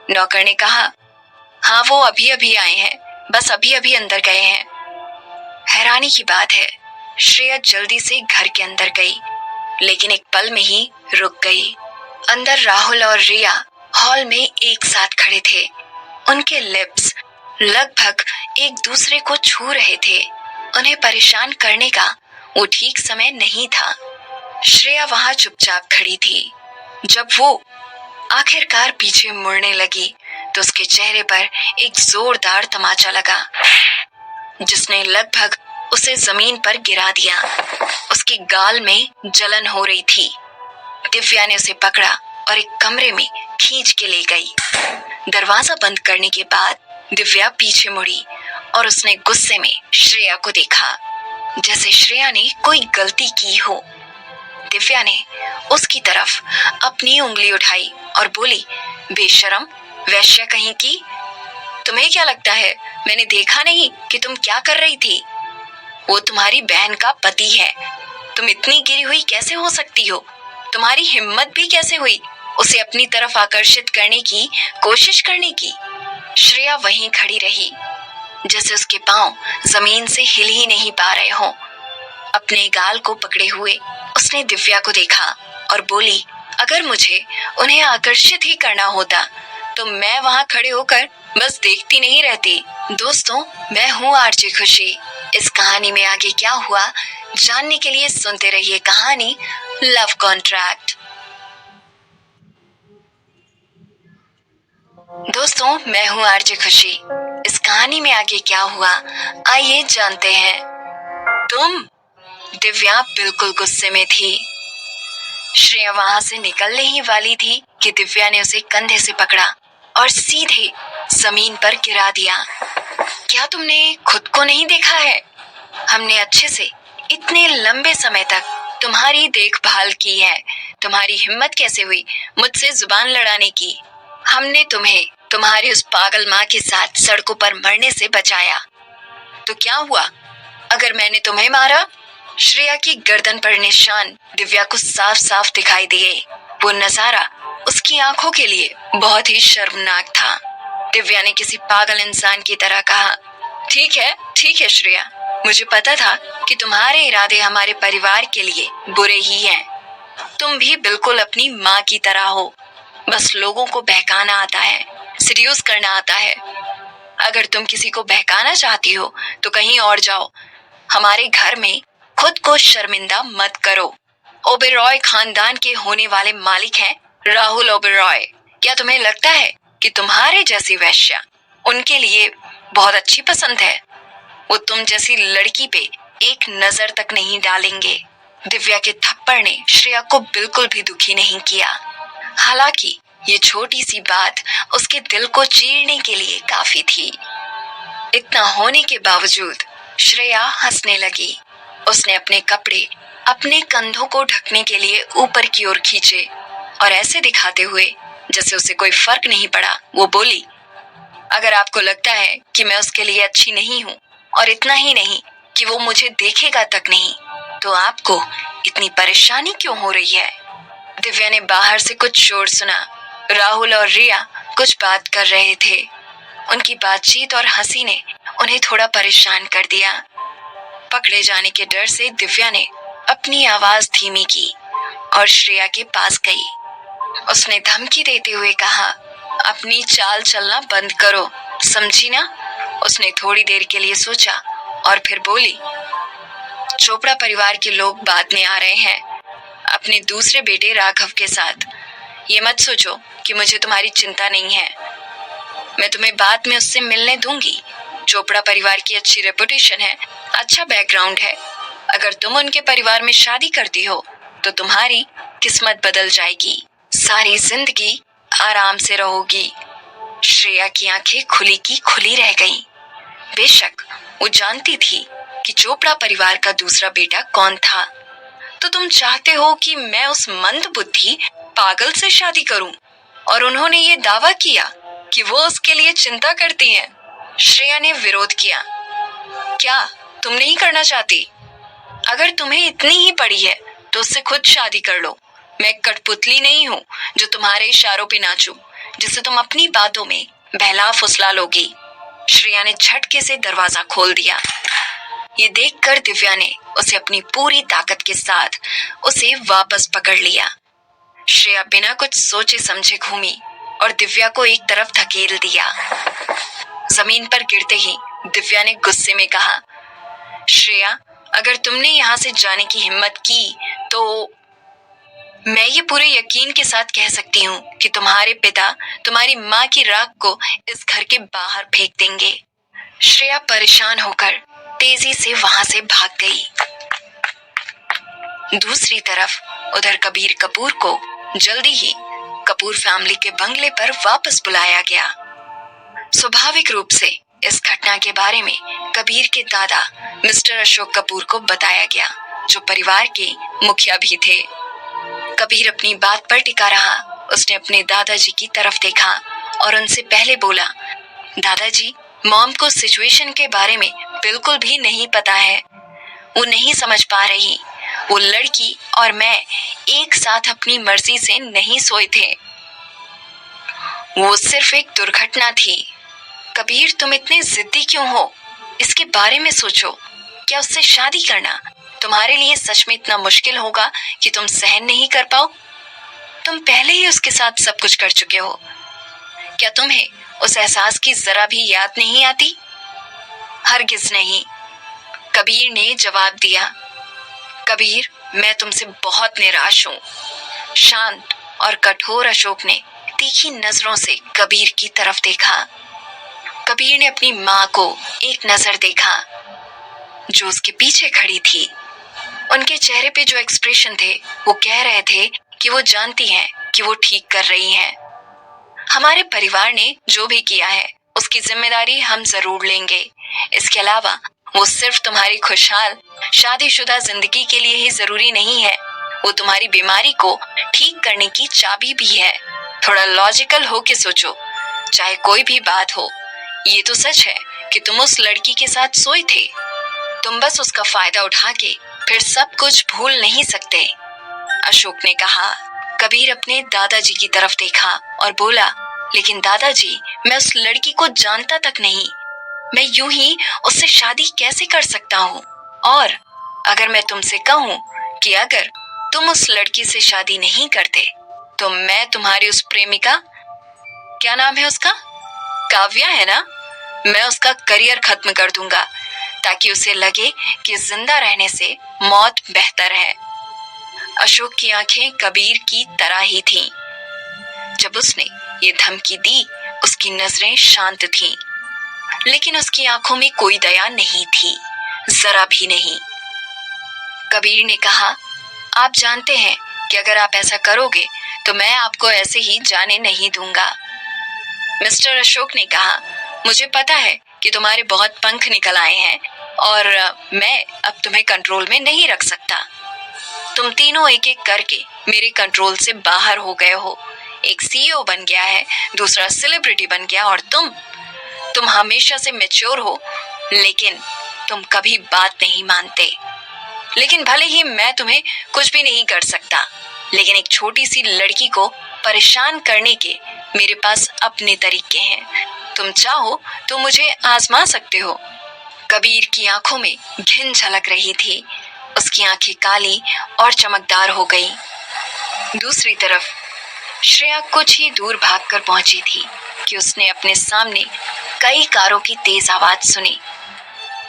नौकर ने कहा, हाँ, वो अभी अभी आए हैं, बस अभी अभी अंदर गए हैं। हैरानी की बात है, श्रेया जल्दी से घर के अंदर गई, लेकिन एक पल में ही रुक गई। अंदर राहुल और रिया हॉल में एक साथ खड़े थे। उनके लिप्स लगभग एक दूसरे को छू रहे थे। उन्हें परेशान करने का वो ठीक समय नहीं था। श्रेया वहां चुपचाप खड़ी थी। जब वो आखिरकार पीछे मुड़ने लगी तो उसके चेहरे पर एक जोरदार तमाचा लगा, जिसने लगभग उसे जमीन पर गिरा दिया। उसके गाल में जलन हो रही थी। दिव्या ने उसे पकड़ा और एक कमरे में खींच के ले गई। दरवाजा बंद करने के बाद दिव्या पीछे मुड़ी और उसने गुस्से में श्रेया को देखा, जैसे श्रेया ने कोई गलती की हो। दिव्या ने उसकी तरफ अपनी उंगली उठाई और बोली, बेशरम, वैश्या कहीं की। तुम्हें क्या लगता है मैंने देखा नहीं कि तुम क्या कर रही थी? वो तुम्हारी बहन का पति है। तुम इतनी गिरी हुई कैसे हो सकती हो? तुम्हारी हिम्मत भी कैसे हुई उसे अपनी तरफ आकर्षित करने की कोशिश करने की? श्रेया वहीं खड़ी रही, जैसे उसके पांव जमीन से हिल ही नहीं पा रहे हों। अपने गाल को पकड़े हुए उसने दिव्या को देखा और बोली, अगर मुझे उन्हें आकर्षित ही करना होता तो मैं वहां खड़े होकर बस देखती नहीं रहती। दोस्तों, मैं हूँ आरजे खुशी। इस कहानी में आगे क्या हुआ जानने के लिए सुनते रहिए कहानी लव कॉन्ट्रैक्ट। दोस्तों, मैं हूँ आरजे खुशी। इस कहानी में आगे क्या हुआ आइए जानते हैं। दिव्या बिल्कुल गुस्से में थी। श्रेया वहां से निकलने ही वाली थी कि दिव्या ने उसे कंधे से पकड़ा और सीधे जमीन पर गिरा दिया। क्या तुमने खुद को नहीं देखा है? हमने अच्छे से इतने लंबे समय तक तुम्हारी देखभाल की है। तुम्हारी हिम्मत कैसे हुई मुझसे जुबान लड़ाने की? हमने तुम्हें तुम्हारी उस पागल माँ के साथ सड़कों पर मरने से बचाया। तो क्या हुआ अगर मैंने तुम्हें मारा? श्रेया की गर्दन पर निशान दिव्या को साफ साफ दिखाई दिए। वो नजारा उसकी आंखों के लिए बहुत ही शर्मनाक था। दिव्या ने किसी पागल इंसान की तरह कहा, ठीक है श्रेया, मुझे पता था कि तुम्हारे इरादे हमारे परिवार के लिए बुरे ही हैं। तुम भी बिल्कुल अपनी माँ की तरह हो, बस लोगों को बहकाना आता है, सीरियस करना आता है। अगर तुम किसी को बहकाना चाहती हो तो कहीं और जाओ, हमारे घर में खुद को शर्मिंदा मत करो। ओबेरॉय खानदान के होने वाले मालिक हैं राहुल ओबेरॉय। क्या तुम्हें लगता है कि तुम्हारे जैसी वैश्या उनके लिए बहुत अच्छी पसंद है? वो तुम जैसी लड़की पे एक नजर तक नहीं डालेंगे। दिव्या के थप्पड़ ने श्रेया को बिल्कुल भी दुखी नहीं किया। हालांकि ये छोटी सी बात उसके दिल को चीरने के लिए काफी थी। इतना होने के बावजूद श्रेया हंसने लगी। उसने अपने कपड़े अपने कंधों को ढकने के लिए ऊपर की ओर खींचे और ऐसे दिखाते हुए जैसे उसे कोई फर्क नहीं पड़ा वो बोली, अगर आपको लगता है कि मैं उसके लिए अच्छी नहीं हूँ और इतना ही नहीं कि वो मुझे देखेगा तक नहीं, तो आपको इतनी परेशानी क्यों हो रही है? दिव्या ने बाहर से कुछ शोर सुना। राहुल और रिया कुछ बात कर रहे थे। उनकी बातचीत और हंसी ने उन्हें थोड़ा परेशान कर दिया। पकड़े जाने के डर से दिव्या ने अपनी आवाज धीमी की और श्रेया के पास गई। उसने धमकी देते हुए कहा, अपनी चाल चलना बंद करो, समझी ना? उसने थोड़ी देर के लिए सोचा और फिर बोली, चोपड़ा परिवार के लोग बाद में आ रहे हैं अपने दूसरे बेटे राघव के साथ। ये मत सोचो कि मुझे तुम्हारी चिंता नहीं है, मैं तुम्हें बाद में उससे मिलने दूंगी। चोपड़ा परिवार की अच्छी रेपुटेशन है, अच्छा बैकग्राउंड है। अगर तुम उनके परिवार में शादी करती हो तो तुम्हारी किस्मत बदल जाएगी, सारी जिंदगी आराम से रहोगी। श्रेया की आंखें खुली की खुली रह गईं। बेशक वो जानती थी कि चोपड़ा परिवार का दूसरा बेटा कौन था। तो तुम चाहते हो कि मैं उस मंदबुद्धि पागल से शादी करूं? और उन्होंने ये दावा किया कि वो उसके लिए चिंता करती हैं। श्रेया ने विरोध किया, क्या तुम नहीं करना चाहती? अगर तुम्हें इतनी ही पड़ी है तो उससे खुद शादी कर लो। मैं कठपुतली नहीं हूँ जो तुम्हारे इशारों पे नाचूं, जिसे तुम अपनी बातों में बहला फुसला लोगी। श्रेया ने झटके से दरवाजा खोल दिया। ये देखकर दिव्या ने उसे अपनी पूरी ताकत के साथ उसे वापस पकड़ लिया। श्रेया बिना कुछ सोचे समझे घूमी और दिव्या को एक तरफ धकेल दिया। जमीन पर गिरते ही दिव्या ने गुस्से में कहा, श्रेया, अगर तुमने यहाँ से जाने की हिम्मत की तो मैं ये पूरे यकीन के साथ कह सकती हूँ कि तुम्हारे पिता तुम्हारी माँ की राख को इस घर के बाहर फेंक देंगे। श्रेया परेशान होकर तेजी से वहां से भाग गई। दूसरी तरफ उधर कबीर कपूर को जल्दी ही कपूर फैमिली के बंगले पर वापस बुलाया गया। स्वाभाविक रूप से इस घटना के बारे में कबीर के दादा मिस्टर अशोक कपूर को बताया गया, जो परिवार के मुखिया भी थे। कबीर अपनी बात पर टिका रहा। उसने अपने दादाजी की तरफ देखा और उनसे पहले बोला, दादाजी, मॉम को सिचुएशन के बारे में बिल्कुल भी नहीं पता है। वो नहीं समझ पा रही। वो लड़की और मैं एक साथ अपनी मर्जी से नहीं सोए थे। वो सिर्फ एक दुर्घटना थी। कबीर, तुम इतने जिद्दी क्यों हो? इसके बारे में सोचो। क्या उससे शादी करना तुम्हारे लिए सच में इतना मुश्किल होगा कि तुम सहन नहीं कर पाओ? तुम पहले ही उसके साथ सब कुछ कर चुके हो। क्या तुम्हें उस एहसास की जरा भी याद नहीं आती? हरगिज नहीं, कबीर ने जवाब दिया। कबीर, मैं तुमसे बहुत निराश हूँ। शांत और कठोर अशोक ने तीखी नजरों से कबीर की तरफ देखा। कबीर ने अपनी माँ को एक नजर देखा जो उसके पीछे खड़ी थी। उनके चेहरे पे जो एक्सप्रेशन थे वो कह रहे थे कि वो जानती हैं कि वो ठीक कर रही हैं। हमारे परिवार ने जो भी किया है उसकी जिम्मेदारी हम जरूर लेंगे। इसके अलावा वो सिर्फ तुम्हारी खुशहाल शादीशुदा जिंदगी के लिए ही जरूरी नहीं है, वो तुम्हारी बीमारी को ठीक करने की चाबी भी है। थोड़ा लॉजिकल हो के सोचो, चाहे कोई भी बात हो। ये तो सच है कि तुम उस लड़की के साथ सोए थे। तुम बस उसका फायदा उठा के फिर सब कुछ भूल नहीं सकते। अशोक ने कहा। कबीर अपने दादाजी की तरफ देखा और बोला, लेकिन दादाजी, मैं उस लड़की को जानता तक नहीं। मैं यूं ही उससे शादी कैसे कर सकता हूँ? और अगर मैं तुमसे कहूँ कि अगर तुम उस लड़की से शादी नहीं करते तो मैं तुम्हारी उस प्रेमिका, क्या नाम है उसका, काव्या है ना, मैं उसका करियर खत्म कर दूंगा ताकि उसे लगे कि जिंदा रहने से मौत बेहतर है। अशोक की आंखें कबीर की तरह ही थीं। जब उसने ये धमकी दी उसकी नजरें शांत थीं, लेकिन उसकी आंखों में कोई दया नहीं थी, जरा भी नहीं। कबीर ने कहा, आप जानते हैं कि अगर आप ऐसा करोगे तो मैं आपको ऐसे ही जाने नहीं दूंगा। मिस्टर अशोक ने कहा, मुझे पता है कि तुम्हारे बहुत पंख निकल आए हैं और मैं अब तुम्हें कंट्रोल में नहीं रख सकता। तुम तीनों एक एक करके मेरे कंट्रोल से बाहर हो गए हो। एक सीईओ बन गया है, दूसरा सेलिब्रिटी बन गया और तुम हमेशा से मैच्योर हो, लेकिन तुम कभी बात नहीं मानते। लेकिन भले ही मैं तुम्हें कुछ भी नहीं कर सकता, लेकिन एक छोटी सी लड़की को परेशान करने के मेरे पास अपने तरीके हैं। तुम चाहो तो मुझे आजमा सकते हो। कबीर की आंखों में घिन झलक रही थी। उसकी आंखें काली और चमकदार हो गई। दूसरी तरफ श्रेया कुछ ही दूर भागकर पहुंची थी कि उसने अपने सामने कई कारों की तेज आवाज सुनी।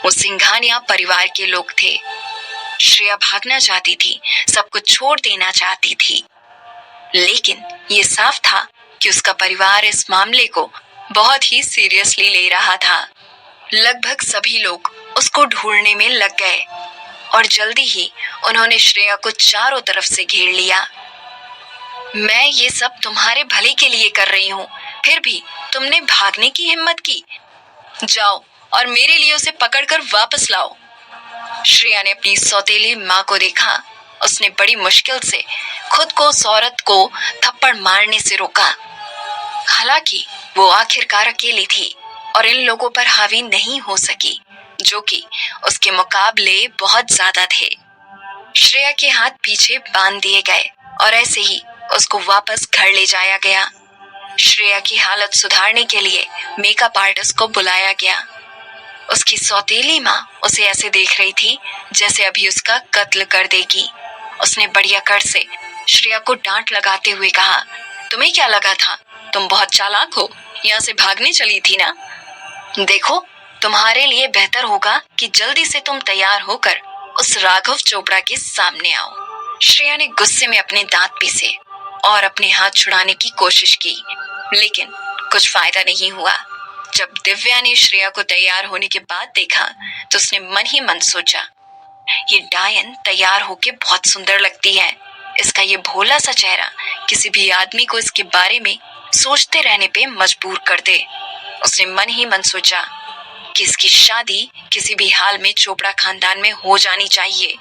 वो सिंघानिया परिवार के लोग थे। श्रेया भागना चाहती थी, सब कुछ छोड़ देना चाहती थी, लेकिन ये साफ था कि उसका परिवार इस मामले को बहुत ही सीरियसली ले रहा था। लगभग सभी लोग उसको ढूंढने में लग गए और जल्दी ही उन्होंने श्रेया को चारों तरफ से घेर लिया। मैं ये सब तुम्हारे भले के लिए कर रही हूँ, फिर भी तुमने भागने की हिम्मत की। जाओ और मेरे लिए उसे पकड़कर वापस लाओ। श्रेया ने अपनी सौतेली माँ को देखा। उसने बड़ी मुश्किल से खुद को उस औरत को थप्पड़ मारने से रोका। हालांकि वो आखिरकार अकेली थी और इन लोगों पर हावी नहीं हो सकी, जो कि उसके मुकाबले बहुत ज्यादा थे। श्रेया के हाथ पीछे बांध दिए गए और ऐसे ही उसको वापस घर ले जाया गया। श्रेया की हालत सुधारने के लिए मेकअप आर्टिस्ट को बुलाया गया। उसकी सौतेली माँ उसे ऐसे देख रही थी जैसे अभी उसका कत्ल कर देगी। उसने बढ़िया कर से श्रेया को डांट लगाते हुए कहा, तुम्हें क्या लगा था, तुम बहुत चालाक हो, यहाँ से भागने चली थी ना। देखो, तुम्हारे लिए बेहतर होगा कि जल्दी से तुम तैयार होकर उस राघव चोपड़ा के सामने आओ। श्रेया ने गुस्से में अपने दांत पीसे और अपने हाथ छुड़ाने की कोशिश की, लेकिन कुछ फायदा नहीं हुआ। जब दिव्या ने श्रेया को तैयार होने के बाद देखा तो उसने मन ही मन सोचा, ये डायन तैयार होके बहुत सुंदर लगती है। इसका ये भोला सा चेहरा किसी भी आदमी को इसके बारे में सोचते रहने पे मजबूर कर दे। उसने मन ही मन सोचा कि इसकी शादी किसी भी हाल में चोपड़ा खानदान में हो जानी चाहिए,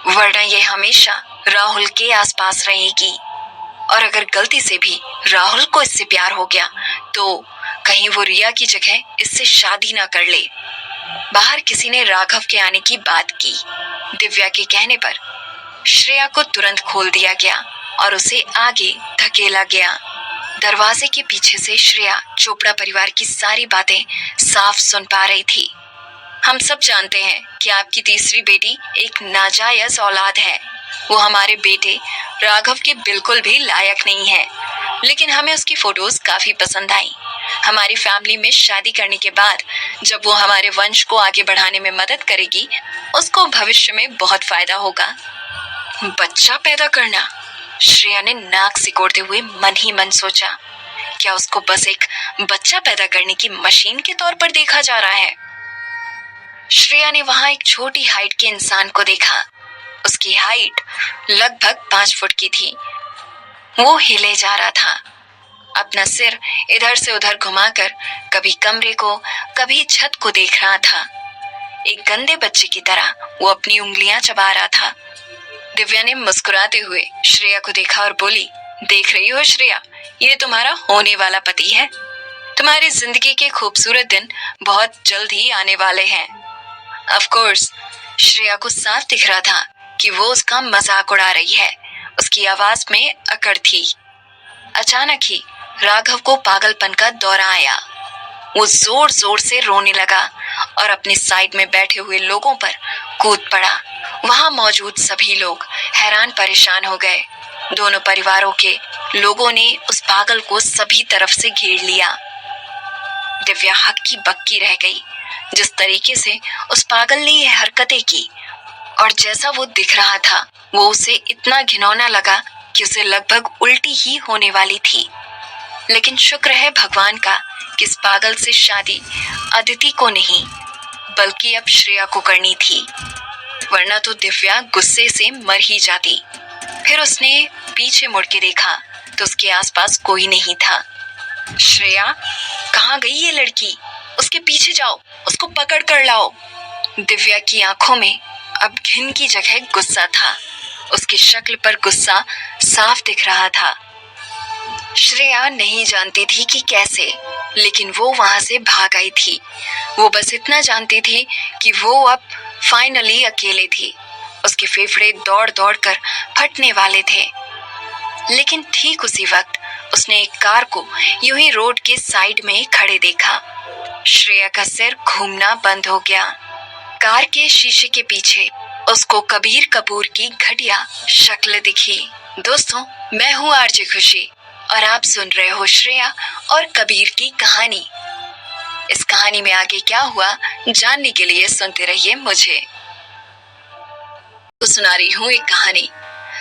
वरना ये हमेशा राहुल के आसपास रहेगी। और अगर गलती से भी राहुल को इससे प्यार हो गया तो कहीं वो रिया की जगह इससे शादी ना कर ले। बाहर किसी ने राघव के आने की बात की। दिव्या के कहने पर श्रेया को तुरंत खोल दिया गया और उसे आगे धकेला गया। दरवाजे के पीछे से श्रेया चोपड़ा परिवार की सारी बातें साफ सुन पा रही थी। हम सब जानते हैं कि आपकी तीसरी बेटी एक नाजायज औलाद है। वो हमारे बेटे राघव के बिल्कुल भी लायक नहीं है, लेकिन हमें उसकी फोटोज काफी पसंद आई। हमारी फैमिली में शादी करने के बाद जब वो हमारे वंश को आगे बढ़ाने में मदद करेगी, उसको भविष्य में बहुत फायदा होगा। बच्चा पैदा करना, श्रेया ने नाक सिकोड़ते हुए मन ही मन सोचा, क्या उसको बस एक बच्चा पैदा करने की मशीन के तौर पर देखा जा रहा है? श्रेया ने वहां एक छोटी हाइट के इंसान को देखा। उसकी हाइट लगभग 5 फुट की थी। वो हिले जा रहा था। अपना सिर इधर से उधर घुमाकर कभी कमरे को कभी छत को देख रहा था। एक गंदे बच्चे की तरह वो अपनी उंगलियां चबा रहा था। दिव्या ने मुस्कुराते हुए श्रेया को देखा और बोली, देख रही हो श्रेया, ये तुम्हारा होने वाला पति है। तुम्हारी जिंदगी के खूबसूरत दिन बहुत जल्द ही आने वाले हैं। ऑफ कोर्स श्रेया को साफ दिख रहा था कि वो उसका मजाक उड़ा रही है। उसकी आवाज में अकड़ थी। अचानक ही राघव को पागलपन का दौरा आया। वो जोर जोर से रोने लगा और अपने साइड में बैठे हुए लोगों पर कूद पड़ा। वहां मौजूद सभी लोग हैरान परेशान हो गए। दोनों परिवारों के लोगों ने उस पागल को सभी तरफ से घेर लिया। दिव्या हक्की बक्की रह गई। जिस तरीके से उस पागल ने ये हरकतें की और जैसा वो दिख रहा था, वो उसे इतना घिनौना लगा कि उसे लगभग उल्टी ही होने वाली थी। लेकिन शुक्र है भगवान का कि इस पागल से शादी अदिति को नहीं बल्कि अब श्रेया को करनी थी, वरना तो दिव्या गुस्से से मर ही जाती। फिर उसने पीछे मुड़ के देखा तो उसके आसपास कोई नहीं था। श्रेया, कहाँ गई ये लड़की? उसके पीछे जाओ, उसको पकड़ कर लाओ। दिव्या की आंखों में अब घिन की जगह गुस्सा था। उसकी शक्ल पर गुस्सा साफ दिख रहा था। श्रेया नहीं जानती थी कि कैसे, लेकिन वो वहां से भाग आई थी। वो बस इतना जानती थी कि वो अब फाइनली अकेले थी। उसके फेफड़े दौड़ दौड़ कर फटने वाले थे। लेकिन ठीक उसी वक्त उसने एक कार को यूं ही रोड के साइड में खड़े देखा। श्रेया का सिर घूमना बंद हो गया। कार के शीशे के पीछे उसको कबीर कपूर की घटिया शक्ल दिखी। दोस्तों, मैं हूँ आरजे खुशी और आप सुन रहे हो श्रेया और कबीर की कहानी। इस कहानी में आगे क्या हुआ जानने के लिए सुनते रहिए मुझे। तो सुना रही हूँ एक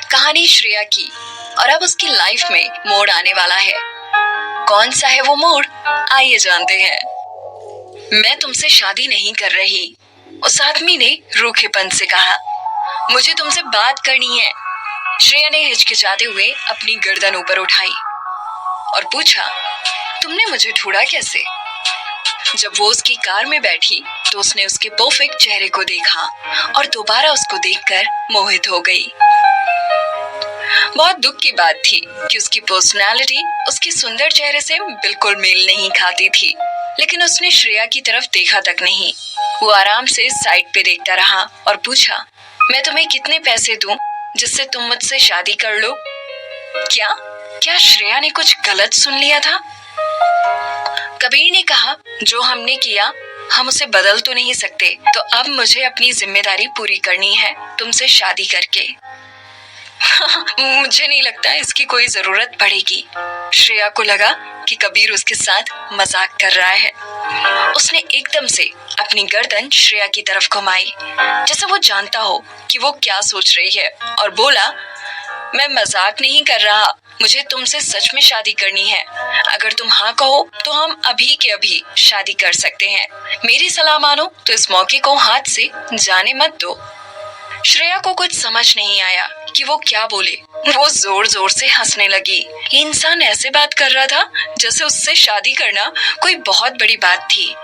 कहानी श्रेया की, और अब उसकी लाइफ में मोड़ आने वाला है। कौन सा है वो मोड़, आइए जानते हैं। मैं तुमसे शादी नहीं कर रही, उस आदमी ने रूखेपन से कहा। मुझे तुमसे बात करनी है। श्रेया ने हिचकिचाते हुए अपनी गर्दन ऊपर उठाई और पूछा, तुमने मुझे ढूंढा कैसे? जब वो उसकी कार में बैठी तो उसने उसके परफेक्ट चेहरे को देखा और दोबारा उसको देखकर मोहित हो गई। बहुत दुख की बात थी कि उसकी पर्सनालिटी उसके सुंदर चेहरे से बिल्कुल मेल नहीं खाती थी, लेकिन उसने श्रेया की तरफ देखा तक नहीं। वो आराम से साइड पे देखता रहा और पूछा, मैं तुम्हें कितने पैसे दूं जिससे तुम मुझसे शादी कर लो? क्या श्रेया ने कुछ गलत सुन लिया था? कबीर ने कहा, जो हमने किया हम उसे बदल तो नहीं सकते, तो अब मुझे अपनी जिम्मेदारी पूरी करनी है तुमसे शादी करके। मुझे नहीं लगता इसकी कोई जरूरत पड़ेगी। श्रेया को लगा कि कबीर उसके साथ मजाक कर रहा है। उसने एकदम से अपनी गर्दन श्रेया की तरफ घुमाई, जैसे वो जानता हो कि वो क्या सोच रही है, और बोला, मैं मजाक नहीं कर रहा, मुझे तुमसे सच में शादी करनी है। अगर तुम हाँ कहो तो हम अभी के अभी शादी कर सकते हैं। मेरी सलाह मानो तो इस मौके को हाथ से जाने मत दो। श्रेया को कुछ समझ नहीं आया कि वो क्या बोले। वो जोर जोर से हंसने लगी। ये इंसान ऐसे बात कर रहा था जैसे उससे शादी करना कोई बहुत बड़ी बात थी।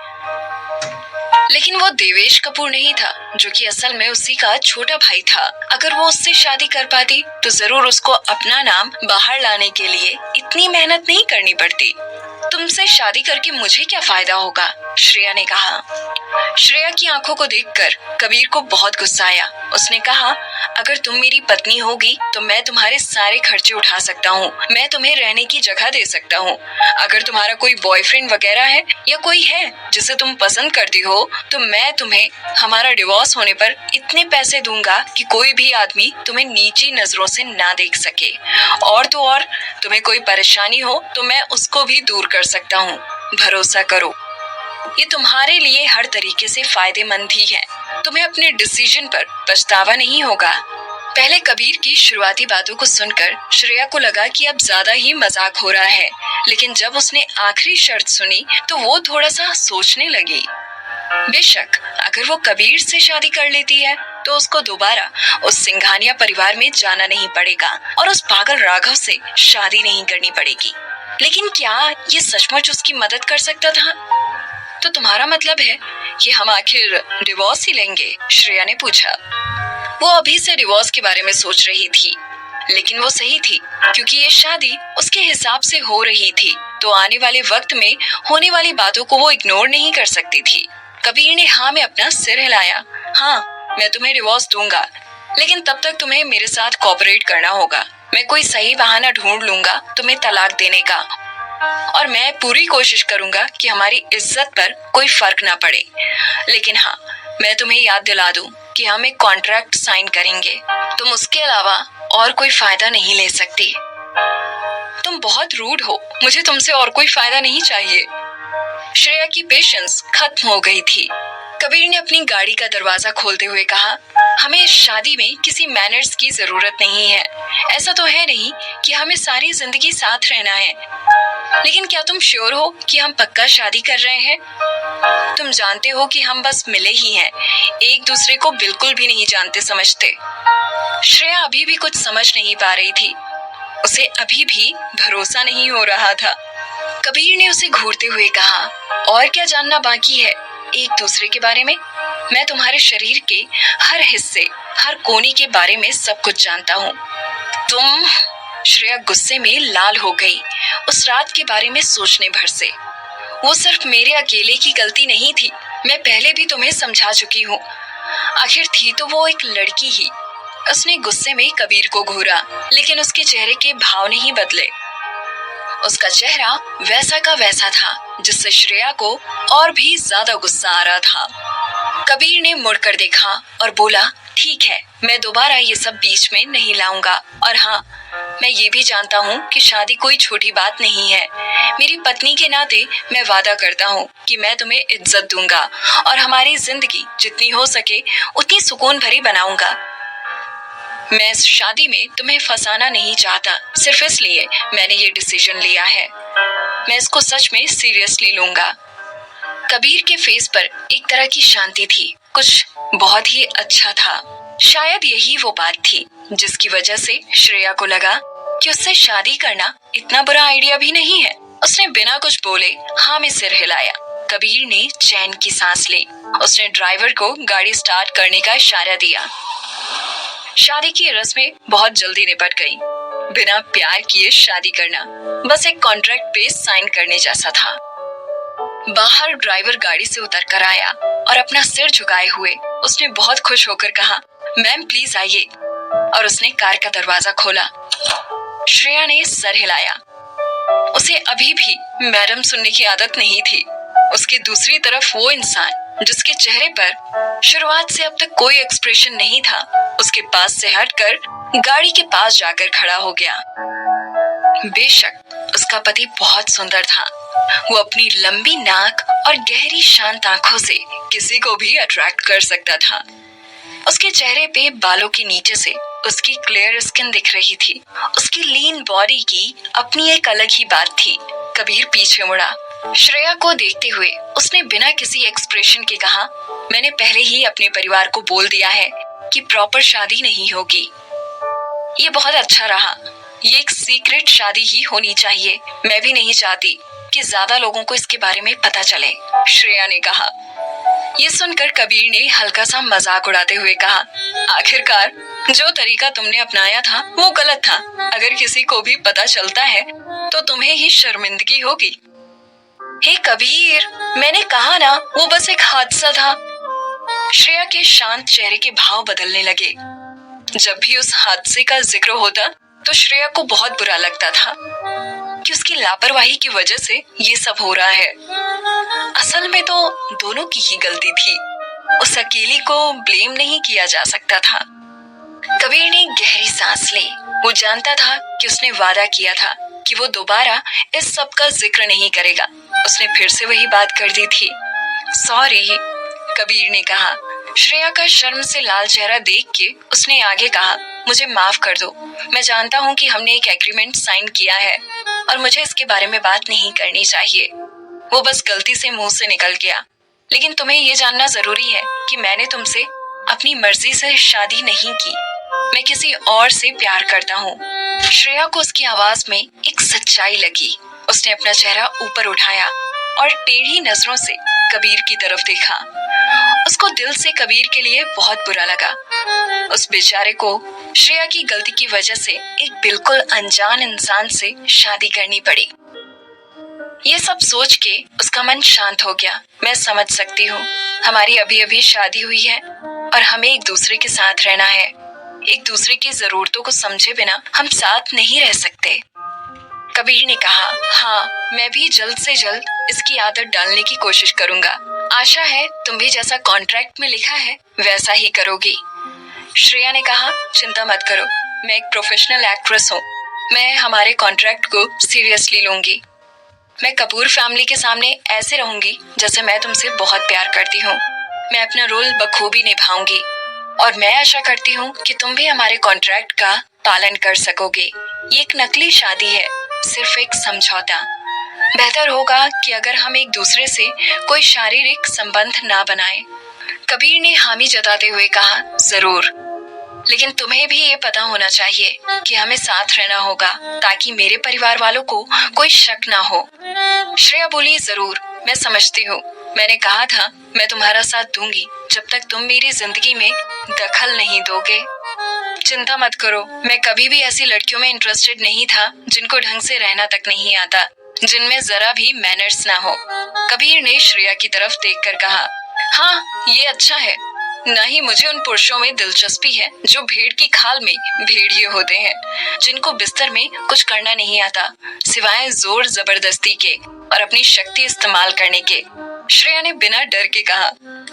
लेकिन वो देवेश कपूर नहीं था, जो कि असल में उसी का छोटा भाई था। अगर वो उससे शादी कर पाती तो जरूर उसको अपना नाम बाहर लाने के लिए इतनी मेहनत नहीं करनी पड़ती। तुमसे शादी करके मुझे क्या फायदा होगा? श्रेया ने कहा। श्रेया की आंखों को देखकर कबीर को बहुत गुस्सा आया। उसने कहा, अगर तुम मेरी पत्नी होगी तो मैं तुम्हारे सारे खर्चे उठा सकता हूँ, मैं तुम्हें रहने की जगह दे सकता हूँ। अगर तुम्हारा कोई बॉयफ्रेंड वगैरह है या कोई है जिसे तुम पसंद करती हो तो मैं तुम्हें हमारा डिवोर्स होने पर इतने पैसे दूंगा कि कोई भी आदमी तुम्हें नीची नजरों से ना देख सके। और तो और, तुम्हें कोई परेशानी हो तो मैं उसको भी दूर कर सकता हूँ। भरोसा करो, ये तुम्हारे लिए हर तरीके से फायदेमंद ही है। तुम्हें अपने डिसीजन पर पछतावा नहीं होगा। पहले कबीर की शुरुआती बातों को सुनकर श्रेया को लगा कि अब ज्यादा ही मजाक हो रहा है, लेकिन जब उसने आखिरी शर्त सुनी तो वो थोड़ा सा सोचने लगी। बेशक अगर वो कबीर से शादी कर लेती है तो उसको दोबारा उस सिंघानिया परिवार में जाना नहीं पड़ेगा और उस पागल राघव से शादी नहीं करनी पड़ेगी। लेकिन क्या ये सचमुच उसकी मदद कर सकता था? तो तुम्हारा मतलब है कि हम आखिर डिवोर्स ही लेंगे? श्रेया ने पूछा। वो अभी से डिवोर्स के बारे में सोच रही थी, लेकिन वो सही थी, क्योंकि ये शादी उसके हिसाब से हो रही थी, तो आने वाले वक्त में होने वाली बातों को वो इग्नोर नहीं कर सकती थी। कबीर ने हाँ में अपना सिर हिलाया। हाँ, मैं तुम्हें डिवोर्स दूंगा, लेकिन तब तक तुम्हें मेरे साथ कोऑपरेट करना होगा। मैं कोई सही बहाना ढूंढ लूंगा तुम्हें तलाक देने का, और मैं पूरी कोशिश करूंगा कि हमारी इज्जत पर कोई फर्क ना पड़े। लेकिन हाँ, मैं तुम्हें याद दिला दूं कि हम एक कॉन्ट्रैक्ट साइन करेंगे। तुम उसके अलावा और कोई फायदा नहीं ले सकती। तुम बहुत रूड हो, मुझे तुमसे और कोई फायदा नहीं चाहिए। श्रेया की पेशेंस खत्म हो गई थी। कबीर ने अपनी गाड़ी का दरवाजा खोलते हुए कहा, हमें इस शादी में किसी मैनर्स की जरूरत नहीं है। ऐसा तो है नहीं कि हमें सारी जिंदगी साथ रहना है, लेकिन क्या तुम श्योर हो कि हम पक्का शादी कर रहे हैं? तुम जानते हो कि हम बस मिले ही हैं, एक दूसरे को बिल्कुल भी नहीं जानते समझते। श्रेया अभी भी कुछ समझ नहीं पा रही थी। उसे अभी भी भरोसा नहीं हो रहा था। कबीर ने उसे घूरते हुए कहा, और क्या जानना बाकी है एक दूसरे के बारे में? मैं तुम्हारे शरीर के हर हिस्से, हर कोने के बारे में सब कुछ जानता हूँ। तुम? श्रेया गुस्से में लाल हो गई, उस रात के बारे में सोचने भर से। वो सिर्फ मेरे अकेले की गलती नहीं थी, मैं पहले भी तुम्हें समझा चुकी हूँ। आखिर थी तो वो एक लड़की ही। उसने गुस्से में कबीर को घूरा, लेकिन उसके चेहरे के भाव नहीं बदले। उसका चेहरा वैसा का वैसा था, जिससे श्रेया को और भी ज्यादा गुस्सा आ रहा था। कबीर ने मुड़कर देखा और बोला, ठीक है, मैं दोबारा ये सब बीच में नहीं लाऊंगा। और हाँ, मैं ये भी जानता हूँ कि शादी कोई छोटी बात नहीं है। मेरी पत्नी के नाते मैं वादा करता हूँ कि मैं तुम्हें इज्जत दूंगा और हमारी जिंदगी जितनी हो सके उतनी सुकून भरी बनाऊंगा। मैं इस शादी में तुम्हें फंसाना नहीं चाहता, सिर्फ इसलिए मैंने ये डिसीजन लिया है। मैं इसको सच में सीरियसली लूंगा। कबीर के फेस पर एक तरह की शांति थी, कुछ बहुत ही अच्छा था। शायद यही वो बात थी जिसकी वजह से श्रेया को लगा कि उससे शादी करना इतना बुरा आइडिया भी नहीं है। उसने बिना कुछ बोले हाँ में सिर हिलाया। कबीर ने चैन की सांस ली। उसने ड्राइवर को गाड़ी स्टार्ट करने का इशारा दिया। शादी की रस्में बहुत जल्दी निपट गई। बिना प्यार किए शादी करना बस एक कॉन्ट्रैक्ट पे साइन करने जैसा था। बाहर ड्राइवर गाड़ी से उतर कर आया और अपना सिर झुकाए हुए उसने बहुत खुश होकर कहा, मैम प्लीज आइए। और उसने कार का दरवाजा खोला। श्रेया ने सर हिलाया। उसे अभी भी मैडम सुनने की आदत नहीं थी। उसके दूसरी तरफ वो इंसान जिसके चेहरे पर शुरुआत से अब तक कोई एक्सप्रेशन नहीं था, उसके पास से हटकर गाड़ी के पास जाकर खड़ा हो गया। बेशक उसका पति बहुत सुंदर था। वो अपनी लंबी नाक और गहरी शांत आंखों से किसी को भी अट्रैक्ट कर सकता था। उसके चेहरे पे बालों के नीचे से उसकी क्लियर स्किन दिख रही थी। उसकी लीन बॉडी की अपनी एक अलग ही बात थी। कबीर पीछे मुड़ा। श्रेया को देखते हुए उसने बिना किसी एक्सप्रेशन के कहा, मैंने पहले ही अपने परिवार को बोल दिया है कि प्रॉपर शादी नहीं होगी। ये बहुत अच्छा रहा। ये एक सीक्रेट शादी ही होनी चाहिए। मैं भी नहीं चाहती कि ज्यादा लोगों को इसके बारे में पता चले, श्रेया ने कहा। ये सुनकर कबीर ने हल्का सा मजाक उड़ाते हुए कहा, आखिरकार जो तरीका तुमने अपनाया था वो गलत था। अगर किसी को भी पता चलता है तो तुम्हें ही शर्मिंदगी होगी। हे कबीर, मैंने कहा ना, वो बस एक हादसा था। श्रेया के शांत चेहरे के भाव बदलने लगे। जब भी उस हादसे का जिक्र होता तो श्रेया को बहुत बुरा लगता था कि उसकी लापरवाही की वजह से ये सब हो रहा है। असल में तो दोनों की ही गलती थी। उस अकेली को ब्लेम नहीं किया जा सकता था। कबीर ने गहरी सांस ली। वो जानता था कि उसने वादा किया था कि वो दोबारा इस सब का जिक्र नहीं करेगा। उसने फिर से वही बात कर दी थी। सॉरी, कबीर ने कहा। श्रेया का शर्म से लाल चेहरा देख के उसने आगे कहा, मुझे माफ कर दो। मैं जानता हूँ कि हमने एक एग्रीमेंट साइन किया है और मुझे इसके बारे में बात नहीं करनी चाहिए। वो बस गलती से मुंह से निकल गया। लेकिन तुम्हें ये जानना जरूरी है कि मैंने तुमसे अपनी मर्जी से शादी नहीं की। मैं किसी और से प्यार करता हूँ। श्रेया को उसकी आवाज में एक सच्चाई लगी। उसने अपना चेहरा ऊपर उठाया और टेढ़ी नजरों से कबीर की तरफ देखा। उसको दिल से कबीर के लिए बहुत बुरा लगा। उस बेचारे को श्रेया की गलती की वजह से एक बिल्कुल अनजान इंसान से शादी करनी पड़ी। ये सब सोच के उसका मन शांत हो गया। मैं समझ सकती हूँ, हमारी अभी अभी शादी हुई है और हमें एक दूसरे के साथ रहना है। एक दूसरे की जरूरतों को समझे बिना हम साथ नहीं रह सकते। कबीर ने कहा, हाँ, मैं भी जल्द से जल्द इसकी आदत डालने की कोशिश करूंगा। आशा है तुम भी जैसा कॉन्ट्रैक्ट में लिखा है वैसा ही करोगी। श्रेया ने कहा, चिंता मत करो, मैं एक प्रोफेशनल एक्ट्रेस हूँ। मैं हमारे कॉन्ट्रैक्ट को सीरियसली लूंगी। मैं कपूर फैमिली के सामने ऐसे रहूंगी जैसे मैं तुमसे बहुत प्यार करती हूँ। मैं अपना रोल बखूबी निभाऊंगी और मैं आशा करती हूँ कि तुम भी हमारे कॉन्ट्रैक्ट का पालन कर सकोगे। ये एक नकली शादी है, सिर्फ एक समझौता। बेहतर होगा कि अगर हम एक दूसरे से कोई शारीरिक संबंध ना बनाए। कबीर ने हामी जताते हुए कहा, जरूर, लेकिन तुम्हें भी ये पता होना चाहिए कि हमें साथ रहना होगा ताकि मेरे परिवार वालों को कोई शक ना हो। श्रेया बोली, जरूर, मैं समझती हूँ। मैंने कहा था मैं तुम्हारा साथ दूंगी जब तक तुम मेरी जिंदगी में दखल नहीं दोगे। चिंता मत करो, मैं कभी भी ऐसी लड़कियों में इंटरेस्टेड नहीं था जिनको ढंग से रहना तक नहीं आता, जिनमें जरा भी मैनर्स ना हो। कबीर ने श्रेया की तरफ देखकर कहा, हाँ, ये अच्छा है। न ही मुझे उन पुरुषों में दिलचस्पी है जो भेड़ की खाल में भेड़िए होते हैं, जिनको बिस्तर में कुछ करना नहीं आता सिवाय जोर जबरदस्ती के और अपनी शक्ति इस्तेमाल करने के। श्रेया ने बिना डर के कहा।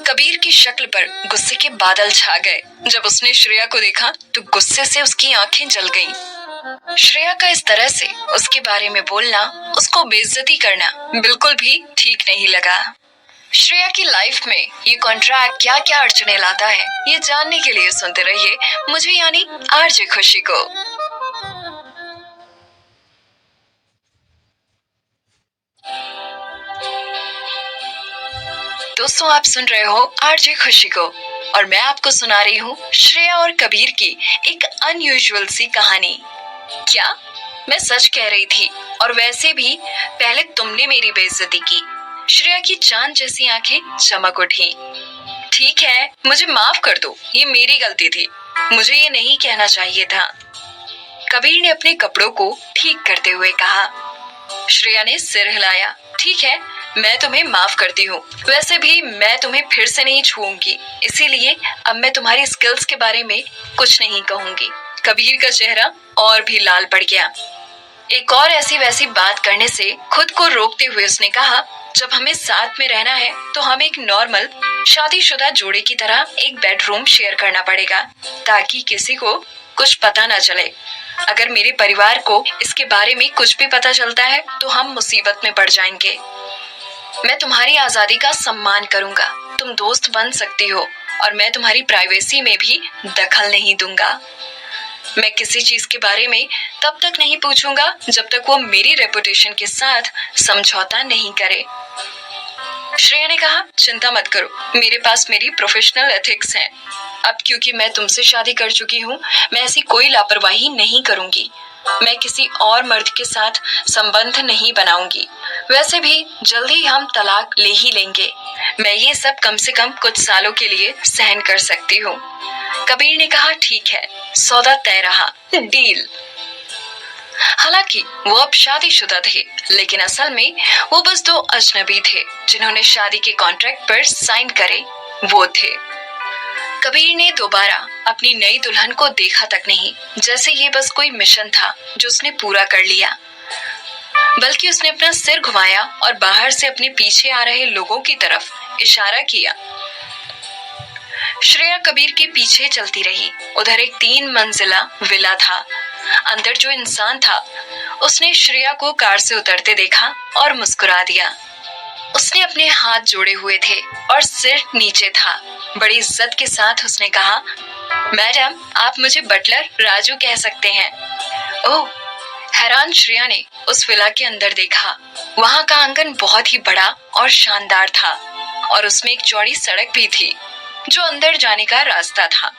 कबीर की शक्ल पर गुस्से के बादल छा गए। जब उसने श्रेया को देखा तो गुस्से से उसकी आंखें जल गईं। श्रेया का इस तरह से उसके बारे में बोलना, उसको बेइज्जती करना बिल्कुल भी ठीक नहीं लगा। श्रेया की लाइफ में ये कॉन्ट्रैक्ट क्या क्या अड़चने लाता है, ये जानने के लिए सुनते रहिए मुझे यानी आरजे खुशी को। दोस्तों, आप सुन रहे हो आरजे खुशी को और मैं आपको सुना रही हूँ श्रेया और कबीर की एक अनयूजुअल सी कहानी। क्या मैं सच कह रही थी? और वैसे भी पहले तुमने मेरी बेइज्जती की। श्रेया की चांद जैसी आंखें चमक उठी। ठीक है, मुझे माफ कर दो, ये मेरी गलती थी। मुझे ये नहीं कहना चाहिए था। कबीर ने अपने कपड़ों को ठीक करते हुए कहा। श्रेया ने सिर हिलाया। ठीक है, मैं तुम्हें माफ करती हूँ। वैसे भी मैं तुम्हें फिर से नहीं छूऊंगी, इसीलिए अब मैं तुम्हारी स्किल्स के बारे में कुछ नहीं कहूंगी। कबीर का चेहरा और भी लाल पड़ गया। एक और ऐसी वैसी बात करने से खुद को रोकते हुए उसने कहा, जब हमें साथ में रहना है तो हमें एक नॉर्मल शादीशुदा जोड़े की तरह एक बेडरूम शेयर करना पड़ेगा ताकि किसी को कुछ पता ना चले। अगर मेरे परिवार को इसके बारे में कुछ भी पता चलता है तो हम मुसीबत में पड़ जाएंगे। मैं तुम्हारी आजादी का सम्मान करूंगा, तुम दोस्त बन सकती हो और मैं तुम्हारी प्राइवेसी में भी दखल नहीं दूंगा। मैं किसी चीज के बारे में तब तक नहीं पूछूंगा जब तक वो मेरी रेपुटेशन के साथ समझौता नहीं करे। श्रेया ने कहा, चिंता मत करो, मेरे पास मेरी प्रोफेशनल एथिक्स हैं। अब क्योंकि मैं तुमसे शादी कर चुकी हूँ, मैं ऐसी कोई लापरवाही नहीं करूंगी। मैं किसी और मर्द के साथ संबंध नहीं बनाऊंगी। वैसे भी जल्दी हम तलाक ले ही लेंगे। मैं ये सब कम से कम कुछ सालों के लिए सहन कर सकती हूँ। कबीर ने कहा, ठीक है, सौदा तय रहा, डील। हालांकि वो अब शादीशुदा थे, लेकिन असल में वो बस दो अजनबी थे जिन्होंने शादी के कॉन्ट्रैक्ट पर साइन करे, वो थे। कबीर ने दोबारा अपनी नई दुल्हन को देखा तक नहीं, जैसे ये बस कोई मिशन था जो उसने पूरा कर लिया, बल्कि उसने अपना सिर घुमाया और बाहर से अपने पीछे आ रहे लोगों की तरफ इशारा किया। श्रेया कबीर के पीछे चलती रही। उधर एक 3 मंजिला विला था। अंदर जो इंसान था उसने श्रेया को कार से उतरते देखा और मुस्कुरा दिया। उसने अपने हाथ जोड़े हुए थे और सिर नीचे था। बड़ी इज्जत के साथ उसने कहा, मैडम, आप मुझे बटलर राजू कह सकते हैं। ओह! हैरान श्रेया ने उस विला के अंदर देखा। वहां का आंगन बहुत ही बड़ा और शानदार था और उसमें एक चौड़ी सड़क भी थी जो अंदर जाने का रास्ता था।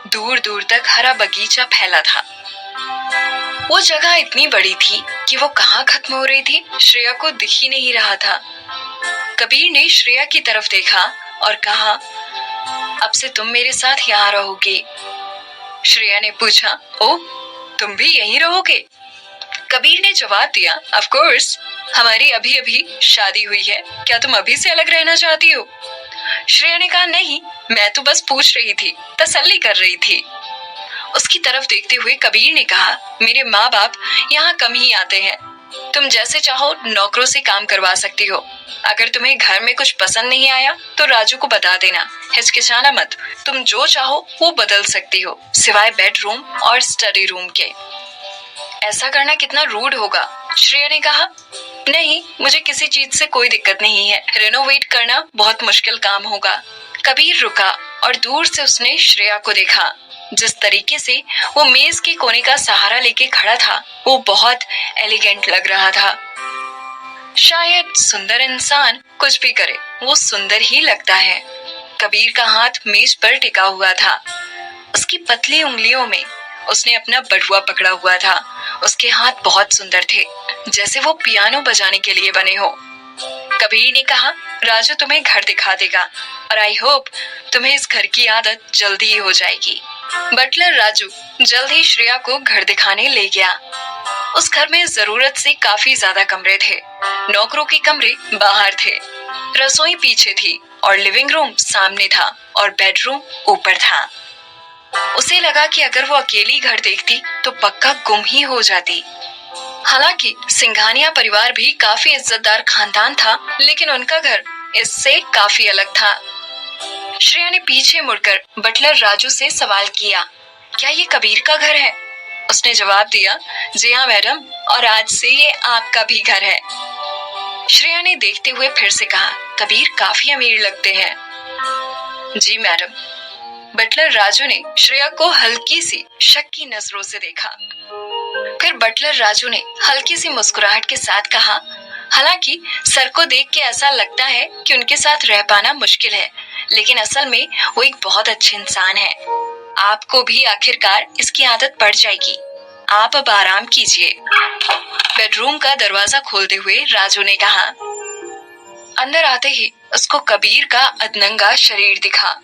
दूर दूर तक हरा बगीचा फैला था। वो जगह इतनी बड़ी थी कि वो कहाँ खत्म हो रही थी श्रेया को दिख ही नहीं रहा था। कबीर ने श्रेया की तरफ देखा और कहा, अब से तुम मेरे साथ यहाँ रहोगी। श्रेया ने पूछा, ओ, तुम भी यहीं रहोगे? कबीर ने जवाब दिया, ऑफ कोर्स, हमारी अभी अभी शादी हुई है, क्या तुम अभी से अलग रहना चाहती हो? श्रेया ने कहा, नहीं, मैं तो बस पूछ रही थी, तसल्ली कर रही थी। उसकी तरफ देखते हुए कबीर ने कहा, मेरे माँ बाप यहाँ कम ही आते हैं, तुम जैसे चाहो नौकरों से काम करवा सकती हो। अगर तुम्हें घर में कुछ पसंद नहीं आया तो राजू को बता देना, हिचकिचाना मत, तुम जो चाहो वो बदल सकती हो, सिवाय बेडरूम और स्टडी रूम के। ऐसा करना कितना रूड होगा। श्रेया ने कहा, नहीं, मुझे किसी चीज से कोई दिक्कत नहीं है, रेनोवेट करना बहुत मुश्किल काम होगा। कबीर रुका और दूर से उसने श्रेया को देखा। जिस तरीके से वो मेज के कोने का सहारा लेके खड़ा था वो बहुत एलिगेंट लग रहा था। शायद सुंदर इंसान कुछ भी करे वो सुंदर ही लगता है। कबीर का हाथ मेज पर टिका हुआ था। उसकी पतली उंगलियों में उसने अपना बटुआ पकड़ा हुआ था। उसके हाथ बहुत सुंदर थे, जैसे वो पियानो बजाने के लिए बने हो। कबीर ने कहा, राजू तुम्हें घर दिखा देगा और आई होप तुम्हें इस घर की आदत जल्दी ही हो जाएगी। बटलर राजू जल्द ही श्रेया को घर दिखाने ले गया। उस घर में जरूरत से काफी ज्यादा कमरे थे। नौकरों के कमरे बाहर थे, रसोई पीछे थी और लिविंग रूम सामने था और बेडरूम ऊपर था। उसे लगा कि अगर वो अकेली घर देखती तो पक्का गुम ही हो जाती। हालांकि सिंघानिया परिवार भी काफी इज्जतदार खानदान था, लेकिन उनका घर इससे काफी अलग था। श्रेया ने पीछे मुड़कर बटलर राजू से सवाल किया, क्या ये कबीर का घर है? उसने जवाब दिया, जी हाँ मैडम, और आज से ये आपका भी घर है। श्रेया ने देखते हुए फिर से कहा, कबीर काफी अमीर लगते हैं। जी मैडम। बटलर राजू ने श्रेया को हल्की सी शक की नजरों से देखा। फिर बटलर राजू ने हल्की सी मुस्कुराहट के साथ कहा, हालांकि सर को देख के ऐसा लगता है कि उनके साथ रह पाना मुश्किल है, लेकिन असल में वो एक बहुत अच्छे इंसान है। आपको भी आखिरकार इसकी आदत पड़ जाएगी। आप अब आराम कीजिए। बेडरूम का दरवाजा खोलते हुए राजू ने कहा। अंदर आते ही उसको कबीर का अधनंगा शरीर दिखा।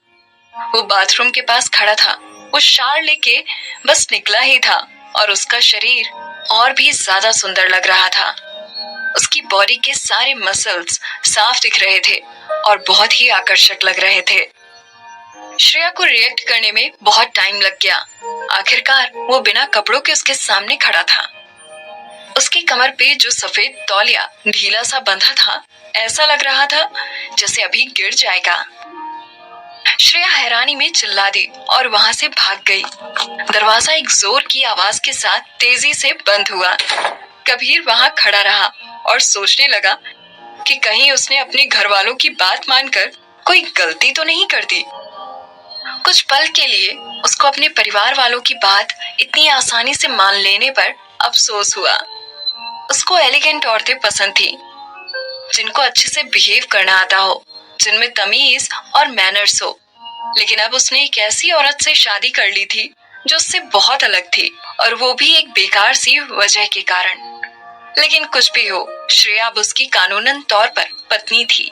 वो बाथरूम के पास खड़ा था। वो शार लेके बस निकला ही था और उसका शरीर और भी ज्यादा सुंदर लग रहा था। उसकी बॉडी के सारे मसल्स साफ दिख रहे थे और बहुत ही आकर्षक लग रहे थे। श्रेया को रिएक्ट करने में बहुत टाइम लग गया। आखिरकार वो बिना कपड़ों के उसके सामने खड़ा था। उसकी कमर पे जो सफेद तौलिया ढीला सा बंधा था, ऐसा लग रहा था जैसे अभी गिर जाएगा। श्रेया हैरानी में चिल्ला दी और वहां से भाग गई। दरवाजा एक जोर की आवाज के साथ तेजी से बंद हुआ। कबीर वहां खड़ा रहा और सोचने लगा कि कहीं उसने अपने घर वालों की बात मानकर कोई गलती तो नहीं कर दी। कुछ पल के लिए उसको अपने परिवार वालों की बात इतनी आसानी से मान लेने पर अफसोस हुआ। उसको एलिगेंट औरतें पसंद थी, जिनको अच्छे से बिहेव करना आता हो, जिनमें तमीज और मैनर्स हो। लेकिन अब उसने एक ऐसी औरत से शादी कर ली थी जो उससे बहुत अलग थी, और वो भी एक बेकार सी वजह के कारण। लेकिन कुछ भी हो, श्रेया अब उसकी कानूनन तौर पर पत्नी थी।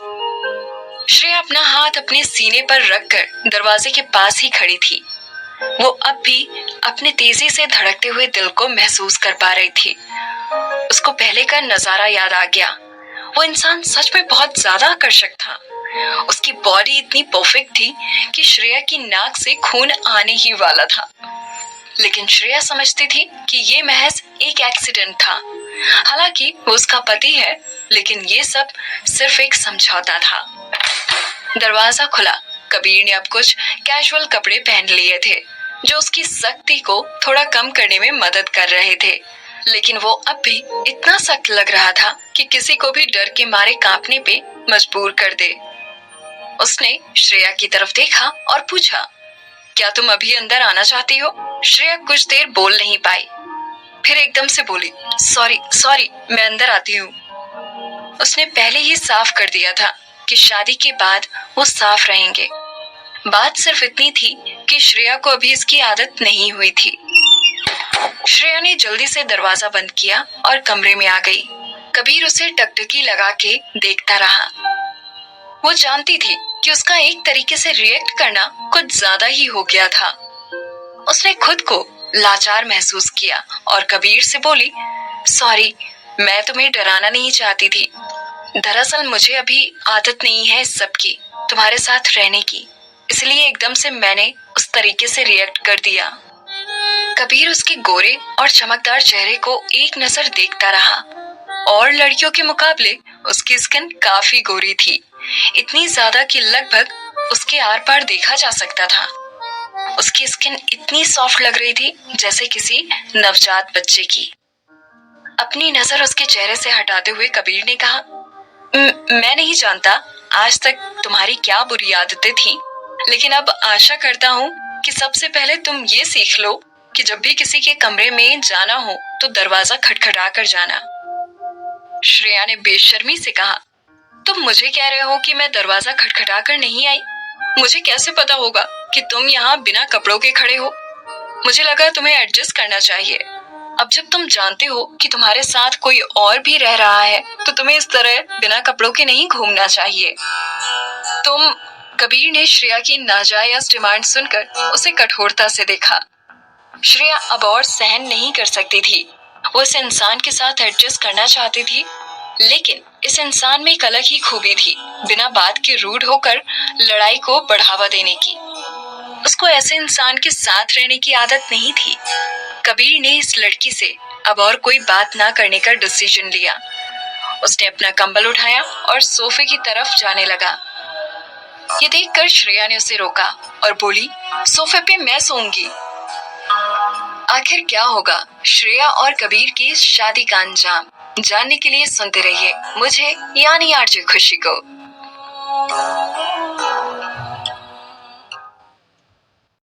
श्रेया अपना हाथ अपने सीने पर रखकर दरवाजे के पास ही खड़ी थी। वो अब भी अपने तेजी से धड़कते हुए दिल को महसूस कर पा रही थी। उसको पहले का नजारा याद आ गया। वो इंसान सच में बहुत ज्यादा आकर्षक था। उसकी बॉडी इतनी परफेक्ट थी कि श्रेया की नाक से खून आने ही वाला था। लेकिन श्रेया समझती थी कि ये महज एक एक्सीडेंट था। हालांकि वो उसका पति है, लेकिन ये सब सिर्फ एक समझौता था। दरवाजा खुला। कबीर ने अब कुछ कैजुअल कपड़े पहन लिए थे, जो उसकी सख्ती को थोड़ा कम करने में मदद कर रहे थे। लेकिन वो अब भी इतना सख्त लग रहा था कि किसी को भी डर के मारे कांपने पे मजबूर कर दे। उसने श्रेया की तरफ देखा और पूछा, क्या तुम अभी अंदर आना चाहती हो? श्रेया कुछ देर बोल नहीं पाई, फिर एकदम से बोली, सॉरी, मैं अंदर आती हूँ। उसने पहले ही साफ कर दिया था कि शादी के बाद वो साफ रहेंगे। बात सिर्फ इतनी थी कि श्रेया को अभी इसकी आदत नहीं हुई थी। श्रेया ने जल्दी से दरवाजा बंद किया और कमरे में आ गई। कबीर उसे टकटकी लगा के देखता रहा। वो जानती थी कि उसका एक तरीके से रिएक्ट करना कुछ ज्यादा ही हो गया था। उसने खुद को लाचार महसूस किया और कबीर से बोली, सॉरी, मैं तुम्हें डराना नहीं चाहती थी। दरअसल मुझे अभी आदत नहीं है इस सब की, तुम्हारे साथ रहने की, इसलिए एकदम से मैंने उस तरीके से रिएक्ट कर दिया। कबीर उसके गोरे और चमकदार चेहरे को एक नजर देखता रहा और लड़कियों के मुकाबले उसकी स्किन काफी गोरी थी, इतनी ज्यादा कि लगभग उसके आर पार देखा जा सकता था। उसकी स्किन इतनी सॉफ्ट लग रही थी जैसे किसी नवजात बच्चे की। अपनी नजर उसके चेहरे से हटाते हुए कबीर ने कहा, मैं नहीं जानता आज तक तुम्हारी क्या बुरी आदतें थी, लेकिन अब आशा करता हूँ कि सबसे पहले तुम ये सीख लो कि जब भी किसी के कमरे में जाना हो तो दरवाजा खटखटा कर जाना। श्रेया ने बेशर्मी से कहा, तुम मुझे कह रहे हो कि मैं दरवाजा खटखटा कर नहीं आई? मुझे कैसे पता होगा कि तुम यहाँ बिना कपड़ों के खड़े हो? मुझे लगा तुम्हें एडजस्ट करना चाहिए। अब जब तुम जानते हो कि तुम्हारे साथ कोई और भी रह रहा है तो तुम्हें इस तरह बिना कपड़ों के नहीं घूमना चाहिए। कबीर ने श्रेया की नाजायज डिमांड सुनकर उसे कठोरता से देखा। श्रेया अब और सहन नहीं कर सकती थी। वो इस इंसान के साथ एडजस्ट करना चाहती थी, लेकिन इस इंसान में एक अलग ही खूबी थी, बिना बात के रूड होकर लड़ाई को बढ़ावा देने की। उसको ऐसे इंसान के साथ रहने की आदत नहीं थी। कबीर ने इस लड़की से अब और कोई बात ना करने का डिसीजन लिया। उसने अपना कंबल उठाया और सोफे की तरफ जाने लगा। ये देखकर श्रेया ने उसे रोका और बोली, सोफे पे मैं सोऊंगी। आखिर क्या होगा श्रेया और कबीर की शादी का अंजाम जानने के लिए सुनते रहिए मुझे यानी आरजे खुशी को।